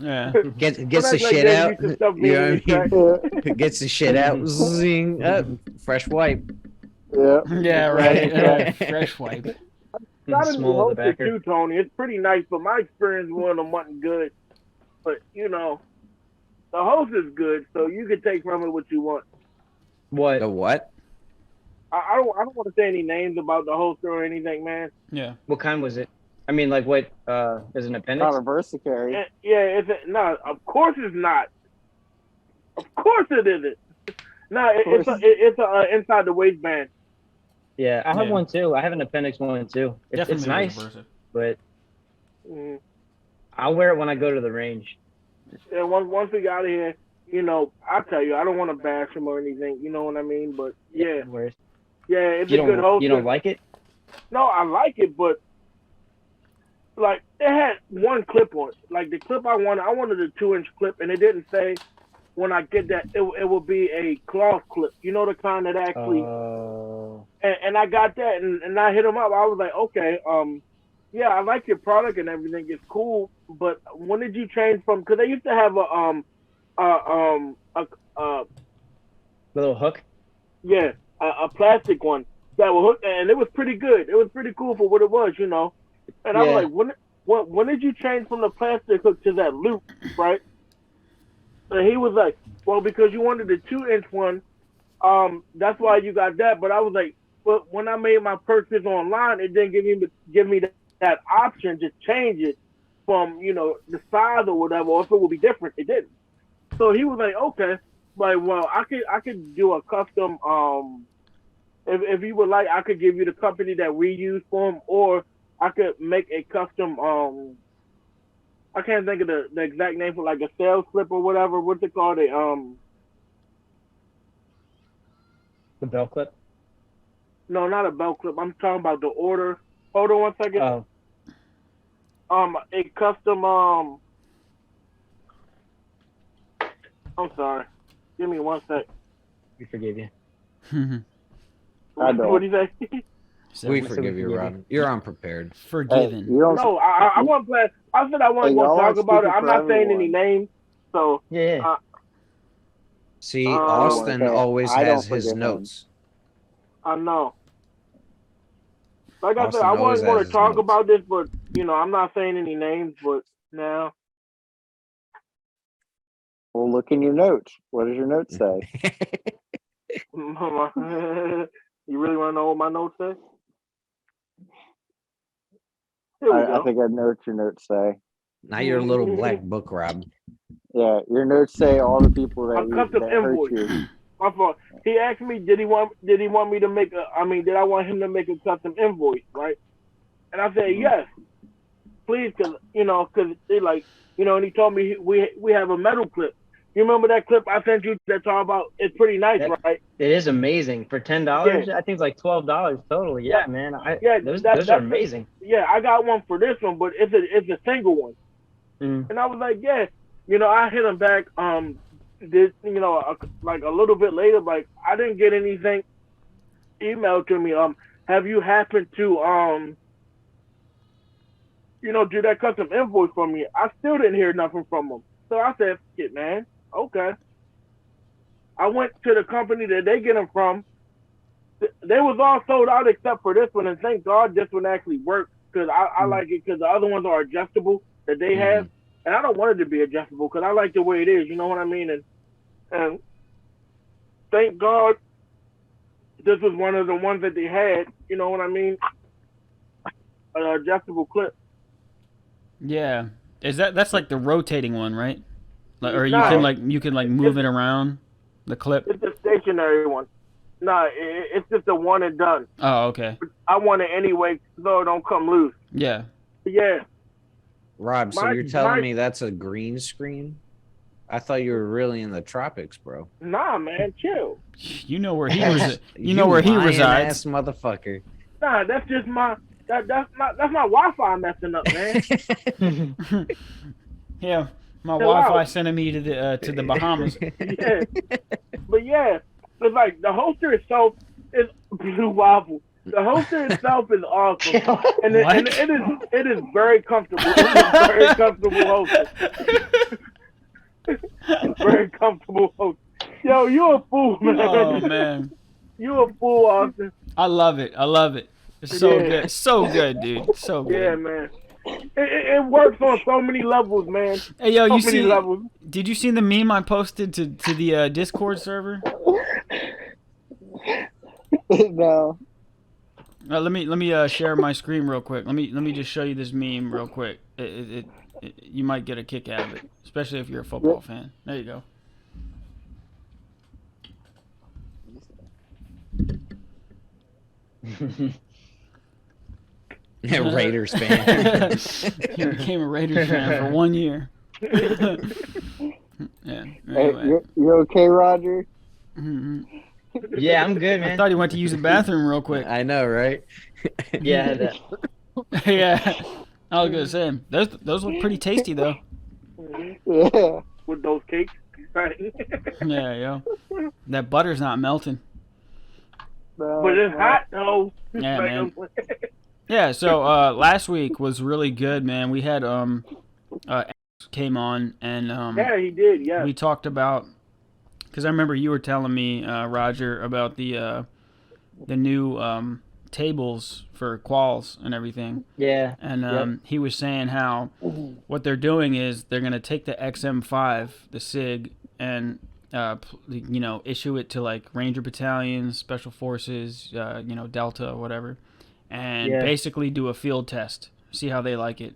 Yeah. Gets the shit out. You know what I mean? Gets the shit out. Zing. Fresh wipe. Yeah. Yeah, right. Fresh wipe. Got a new Small of the holster backer. too, Tony. It's pretty nice, but my experience with one of them wasn't good. But you know, the holster's good, so you can take from it what you want. What? The what? I don't want to say any names about the holster or anything, man. Yeah. What kind was it? I mean, like what? Is it an appendix? Not a Versacary. Yeah, no. Of course it's not. Of course it isn't. No, it's inside the waistband. Yeah, I have one too. I have an appendix one too. It's nice, but I'll wear it when I go to the range. Yeah, once we got here, you know, I tell you, I don't want to bash him or anything. You know what I mean? But yeah, it's a good holster. You don't like it? No, I like it, but like it had one clip on it. Like the clip I wanted a 2-inch clip, and it didn't say when I get that it will be a cloth clip. You know, the kind that actually. And I got that, and I hit him up. I was like, okay, yeah, I like your product and everything. It's cool, but when did you change from? Because they used to have a little hook. Yeah, a plastic one that will hook, and it was pretty good. It was pretty cool for what it was, you know. And I was like, when did you change from the plastic hook to that loop, right? And he was like, well, because you wanted the 2-inch one, that's why you got that. But I was like, well, when I made my purchase online, it didn't give me that option to change it from, you know, the size or whatever, or if it would be different. It didn't. So he was like, okay, like, well, I could do a custom. If you would like, I could give you the company that we use for him, or I could make a custom. I can't think of the exact name for like a sales slip or whatever. What's it called? The belt clip? No, not a belt clip. I'm talking about the order. Hold on 1 second. Oh. A custom. I'm sorry. Give me 1 sec. We forgive you. I don't. What do you say? We forgive you, Rob. You're unprepared. Forgiven. No, I want to play. I said I wasn't going to talk about it. I'm not saying any names. So yeah. See, Austin always has his notes. I know. Like I Austin said, I wasn't going has to talk his about this, but you know, I'm not saying any names. But now, Well, look in your notes. What does your notes say? you really want to know what my notes say? I think I know what your notes say. Now your little black book, Rob. Yeah, your notes say all the people that, custom that hurt invoice. you. My fault. He asked me, did he want me to make a? I mean, did I want him to make a custom invoice, right? And I said yes, please, because they like, you know, and he told me we have a metal clip. You remember that clip I sent you that talk about? It's pretty nice, right? It is amazing for $10. Yeah. I think it's like $12 totally. Yeah, man. Those are amazing. Yeah, I got one for this one, but it's a single one. And I was like, yeah, you know, I hit him back. Like a little bit later, like I didn't get anything emailed to me. Have you happened to do that custom invoice for me? I still didn't hear nothing from him. So I said, shit, man. Okay. I went to the company that they get them from. They was all sold out except for this one, and thank God this one actually worked because I like it because the other ones are adjustable that they have, and I don't want it to be adjustable because I like the way it is. You know what I mean? And thank God this was one of the ones that they had. You know what I mean? An adjustable clip. Yeah, that's like the rotating one, right? Like, or No. you can move it around the clip. It's a stationary one. No, it's just a one and done. Oh, okay. I want it anyway, so it don't come loose. Yeah. Yeah. Rob, so you're telling me that's a green screen? I thought you were really in the tropics, bro. Nah, man, chill. You know where he was. You know where he resides. Ass motherfucker. Nah, that's just my that's my Wi-Fi messing up, man. Yeah, my Wi-Fi sending me to the Bahamas. Yeah, but yeah, it's like the holster itself is blue waffle. The holster itself is awesome, and it is very comfortable. It's a very comfortable holster. Very comfortable holster. Yo, you a fool, man. Oh man, you a fool, Austin. I love it. It's so good. So good, dude. So good. Yeah, man. It works on so many levels, man. Hey, yo, so many levels. Did you see the meme I posted to the Discord server? No. Let me share my screen real quick. Let me just show you this meme real quick. You might get a kick out of it, especially if you're a football fan. There you go. Raiders fan. He became a Raiders fan for 1 year. Yeah. Anyway. Hey, you okay, Roger? Mm-hmm. Yeah, I'm good, man. I thought he went to use the bathroom real quick. I know, right? Yeah, I had that. Yeah. I was gonna say those look pretty tasty though. Yeah. With those cakes. Yeah, yo. That butter's not melting. But it's hot though. Yeah, man. Yeah, so last week was really good, man. We had came on and yeah, he did. Yeah. We talked about, because I remember you were telling me, Roger, about the new tables for quals and everything. Yeah. And he was saying how what they're doing is they're gonna take the XM5, the SIG, and issue it to like Ranger battalions, Special Forces, Delta, whatever, and basically do a field test, see how they like it.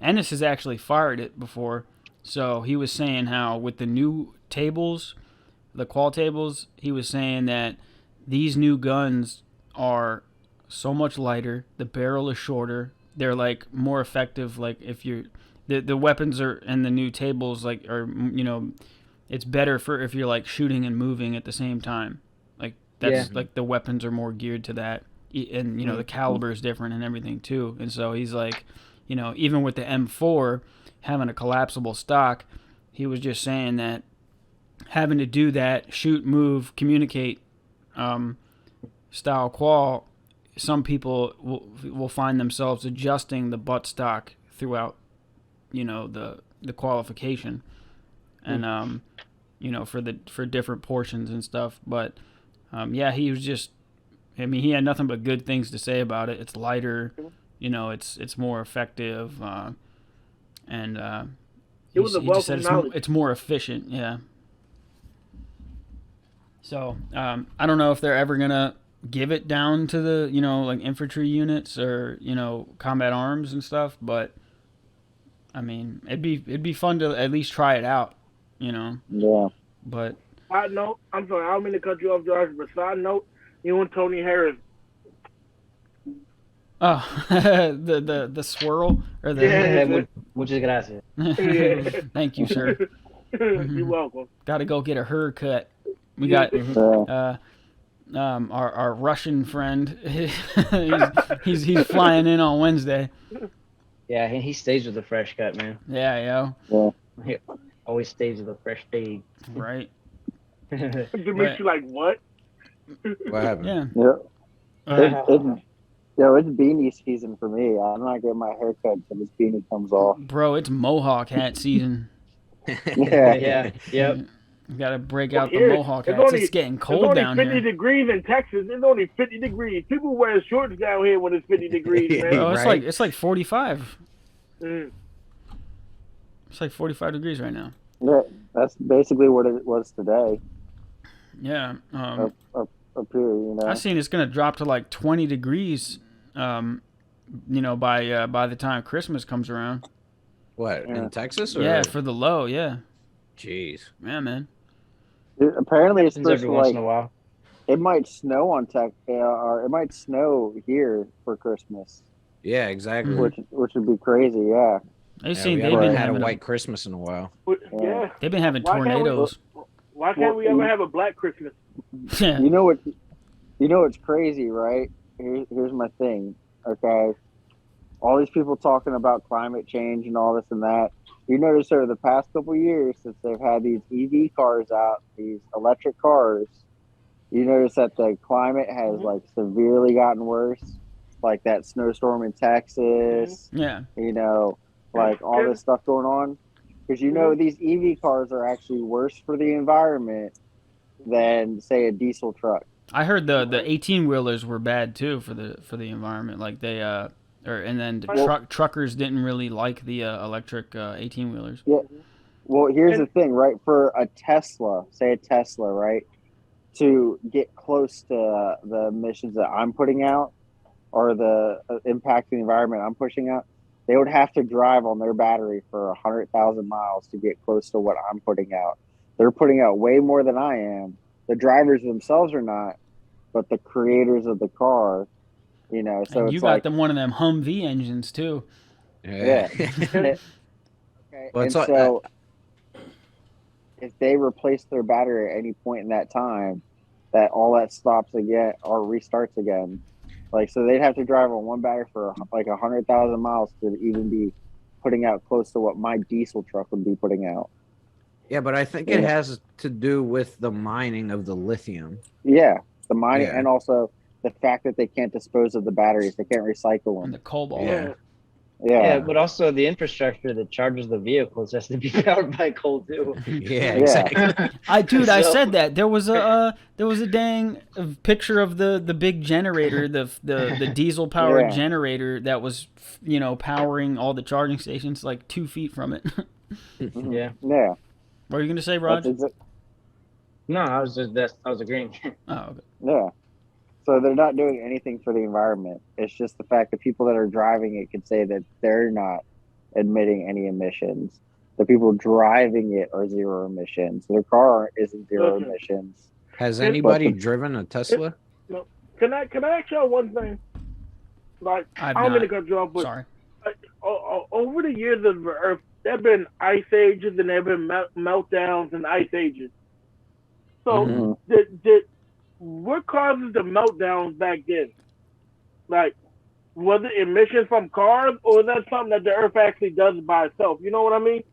Ennis has actually fired it before, so he was saying how with the new tables, the qual tables, he was saying that these new guns are so much lighter, the barrel is shorter, they're like more effective. Like if you're the weapons are and the new tables like are it's better for if you're like shooting and moving at the same time. Like that's like the weapons are more geared to that, and the caliber is different and everything too. And so he's like, even with the M4 having a collapsible stock, he was just saying that having to do that shoot, move, communicate style qual, some people will find themselves adjusting the butt stock throughout the qualification, and for different portions and stuff. But he was just, he had nothing but good things to say about it. It's lighter, it's more effective, and it was he just said it's more efficient. Yeah. So I don't know if they're ever gonna give it down to the like infantry units or combat arms and stuff, but I mean it'd be fun to at least try it out, Yeah. But side note, I'm sorry, I don't mean to cut you off, George, but side note, you and Tony Harris. Oh, the swirl or the muchas gracias. Thank you, sir. You're welcome. Got to go get a haircut. We got our Russian friend. he's flying in on Wednesday. Yeah, he stays with a fresh cut, man. Yeah. He always stays with a fresh fade. Right. Dimitri, like what? What happened? Yeah. It's beanie season for me. I'm not getting my hair cut until this beanie comes off. Bro, it's mohawk hat season. Yeah. Yep. You gotta break out the Mohawk hats. It's getting cold down here. It's only 50 degrees in Texas. It's only 50 degrees. People wear shorts down here when it's 50 degrees, man. Oh, it's like 45. It's like 45 degrees right now. Yeah, that's basically what it was today. Yeah. Up here, you know. I've seen it's gonna drop to like 20 degrees. You know, by the time Christmas comes around. What, in Texas? Or? Yeah, for the low. Yeah. Jeez. Yeah, man. Apparently, it's every once in a while. It might snow on or it might snow here for Christmas. Yeah, exactly. Which would be crazy. Yeah. They've been had a white Christmas in a while. Yeah. They've been having tornadoes. Why can't we ever have a black Christmas? Yeah. You know what's crazy, right? Here's my thing. Okay. All these people talking about climate change and all this and that. You notice over the past couple of years, since they've had these EV cars out, these electric cars, you notice that the climate has like severely gotten worse. Like that snowstorm in Texas. Yeah. You know, like all this stuff going on. Because you know these EV cars are actually worse for the environment than, say, a diesel truck. I heard the 18-wheelers were bad too for the environment. Like they and then truckers didn't really like the electric 18-wheelers. Yeah. Well, here's the thing, right? For a Tesla, say a Tesla, right, to get close to the emissions that I'm putting out or the impact to the environment I'm pushing out, they would have to drive on their battery for 100,000 miles to get close to what I'm putting out. They're putting out way more than I am. The drivers themselves are not, but the creators of the car. You know, so and it's you got them one of them Humvee engines too. Yeah. Okay. Well, and so, if they replace their battery at any point in that time, that all that stops again or restarts again. Like, so they'd have to drive on one battery for like 100,000 miles to even be putting out close to what my diesel truck would be putting out. Yeah, but I think it has to do with the mining of the lithium. Yeah, the mining and also the fact that they can't dispose of the batteries, they can't recycle them. And the cobalt. Yeah, but also the infrastructure that charges the vehicles has to be powered by coal too. Yeah, exactly. I said that there was a dang picture of the big generator, the diesel powered generator that was powering all the charging stations like 2 feet from it. Yeah. Yeah. What were you gonna say, Raj? No, I was agreeing. Oh, okay. Yeah. So they're not doing anything for the environment. It's just the fact that people that are driving it can say that they're not emitting any emissions. The people driving it are zero emissions. Their car isn't zero emissions. Has anybody driven a Tesla? No. Can I ask y'all one thing? Like, I'm gonna cut you off, but sorry. Over the years of the Earth, there have been ice ages and there have been meltdowns and ice ages. So what causes the meltdowns back then? Like, was it emissions from cars, or is that something that the Earth actually does by itself? You know what I mean?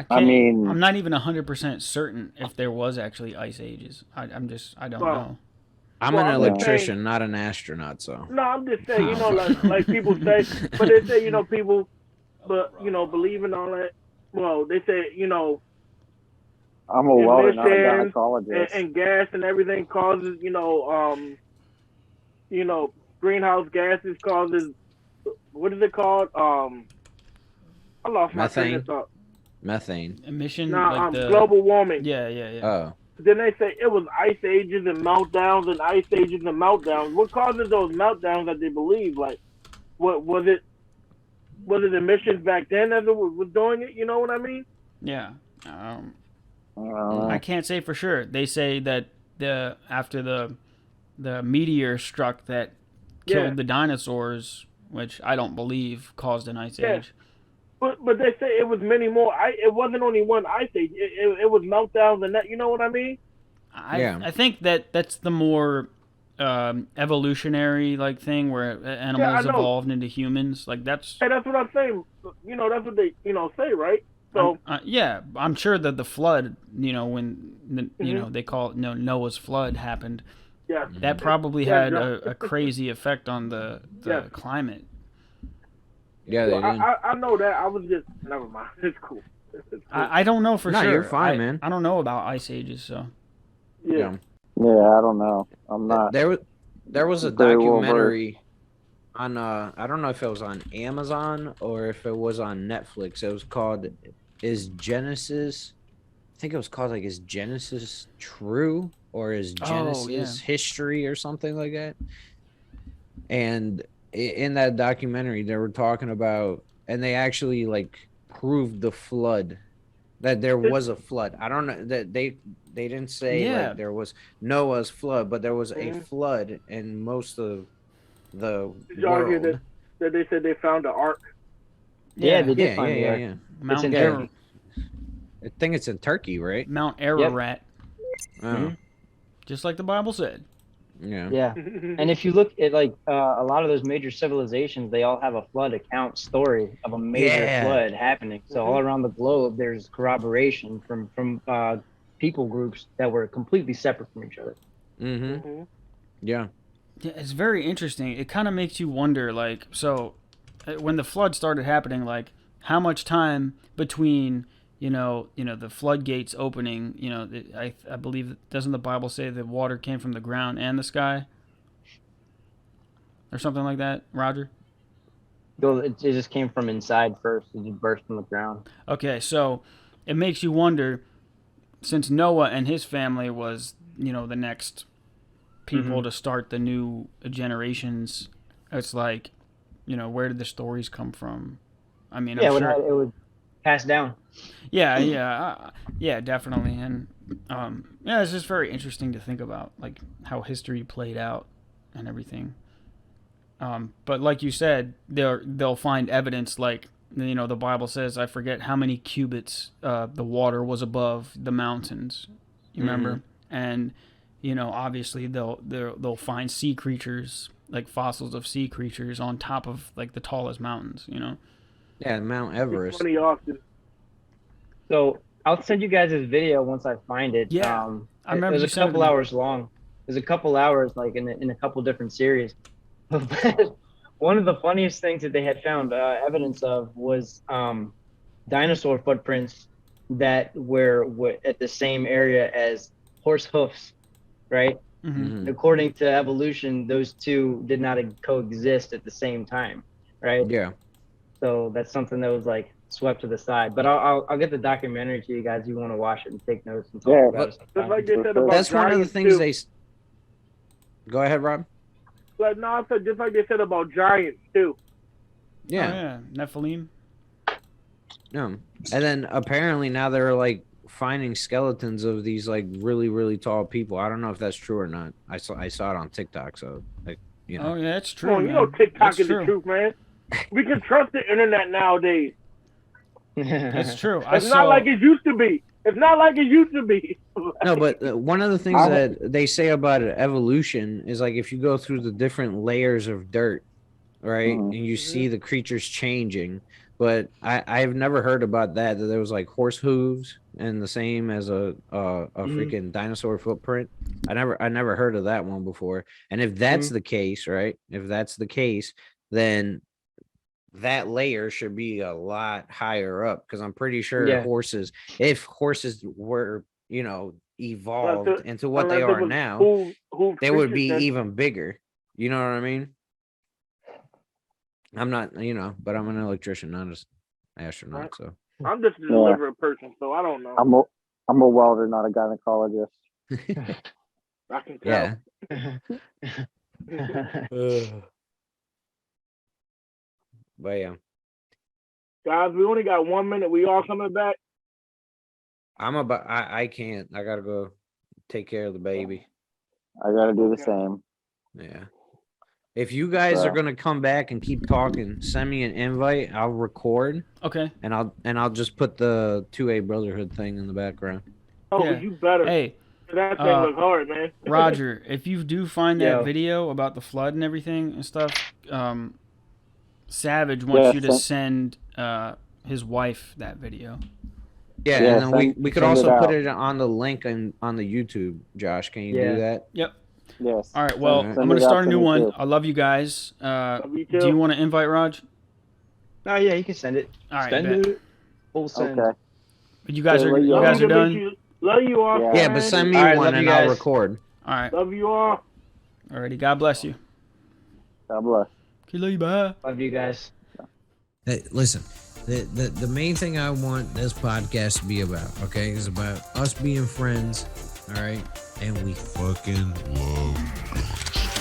I'm not even 100% certain if there was actually ice ages. I don't know. I'm an electrician, not an astronaut, so. No, I'm just saying, like people say, but they say, people, believe in all that. Well, they say, I'm a welder, not a gynecologist. And gas and everything causes, greenhouse gases causes, what is it called? I lost my train of thought. Methane. Emission. Global warming. Yeah. Oh. Then they say it was ice ages and meltdowns and ice ages and meltdowns. What causes those meltdowns that they believe? Like, what was it? Was it emissions back then that was doing it? You know what I mean? Yeah. I can't say for sure. They say that after the meteor struck that killed the dinosaurs, which I don't believe caused an ice age. But they say it was many more. It wasn't only one ice age. It was meltdowns and that. You know what I mean? I think that's the more evolutionary thing where animals evolved into humans. Like that's. Hey, that's what I'm saying. That's what they say, right? So I'm sure that the flood, when they call it Noah's flood happened. Yeah. That probably had a crazy effect on the climate. Yeah, I know that. I was just never mind. It's cool. I don't know for No, sure. you're fine, man. I don't know about ice ages, so. Yeah. Yeah, I don't know. I'm not. There was a very well documentary on I don't know if it was on Amazon or if it was on Netflix. It was called Is Genesis I think it was called like Is Genesis True or Is Genesis History or something like that. And in that documentary they were talking about, and they actually like proved the flood, that there was a flood. I don't know that they didn't say like there was Noah's flood, but there was a flood in most of the Did y'all hear world. that they said they found the ark? Yeah, they did find the ark. It's in Turkey. I think it's in Turkey, right? Mount Ararat. Oh. Just like the Bible said. Yeah. And if you look at like a lot of those major civilizations, they all have a flood account story of a major flood happening. So all around the globe, there's corroboration from people groups that were completely separate from each other. Yeah. Yeah, it's very interesting. It kind of makes you wonder, like, so when the flood started happening, like, how much time between the floodgates opening, I believe, doesn't the Bible say the water came from the ground and the sky? Or something like that, Roger? It just came from inside first. It just burst from the ground. Okay, so it makes you wonder, since Noah and his family was, the next people to start the new generations, it's like, where did the stories come from? I mean, I'm sure it was passed down. Yeah, definitely. And it's just very interesting to think about, like, how history played out and everything. But like you said, they'll find evidence, like, the Bible says, I forget how many cubits the water was above the mountains. You remember? And obviously they'll find sea creatures, like fossils of sea creatures on top of like the tallest mountains. Yeah, Mount Everest. Funny often. So I'll send you guys this video once I find it. Yeah, I remember. It was a couple hours long. There's a couple hours, like in a couple different series. One of the funniest things that they had found evidence of was dinosaur footprints that were at the same area as horse hoofs, right? According to evolution, those two did not coexist at the same time, right? Yeah. So that's something that was like swept to the side. But I'll get the documentary to you guys if you want to watch it and take notes and talk about it. Just like they said about that's one of the things giants, Go ahead, Rob. But no, I said just like they said about giants too. Yeah. Nephilim. No. And then apparently now they're like finding skeletons of these like really, really tall people. I don't know if that's true or not. I saw it on TikTok, so like Oh yeah, that's true. Well, TikTok is the truth, man. We can trust the internet nowadays. That's true. It's not like it used to be. It's not like it used to be. No, but one of the things that they say about evolution is like if you go through the different layers of dirt, right, and you see the creatures changing. But I've never heard about that there was like horse hooves and the same as a freaking dinosaur footprint. I never heard of that one before. And if that's the case, right? If that's the case, then that layer should be a lot higher up, because I'm pretty sure if horses were, evolved into what they are now, they would be even bigger. You know what I mean? I'm not, but I'm an electrician, not an astronaut. So I'm just a deliberate person, so I don't know. I'm a welder, not a gynecologist. I can tell. But yeah, guys, we only got 1 minute. We all coming back? I can't. I gotta go take care of the baby. I gotta do the same. Yeah. If you guys are gonna come back and keep talking, send me an invite. I'll record. Okay. And I'll just put the 2A Brotherhood thing in the background. Oh, you better. Hey, that thing looks hard, man. Roger, if you do find that video about the flood and everything and stuff, Savage wants you to send his wife that video. Yeah, and then we could also put it on the link on the YouTube. Josh, can you do that? Yep. Yes. All right. Well, I'm going to start a new one. I love you guys. Do you want to invite Raj? Oh yeah, you can send it. All right. Send it. Full send. Okay. You guys are done. Love you all. Yeah, but send me one and I'll record. All right. Love you all. Alrighty. God bless you. God bless. Love you guys. Hey, listen, the main thing I want this podcast to be about, okay, is about us being friends, all right, and we fucking love guns.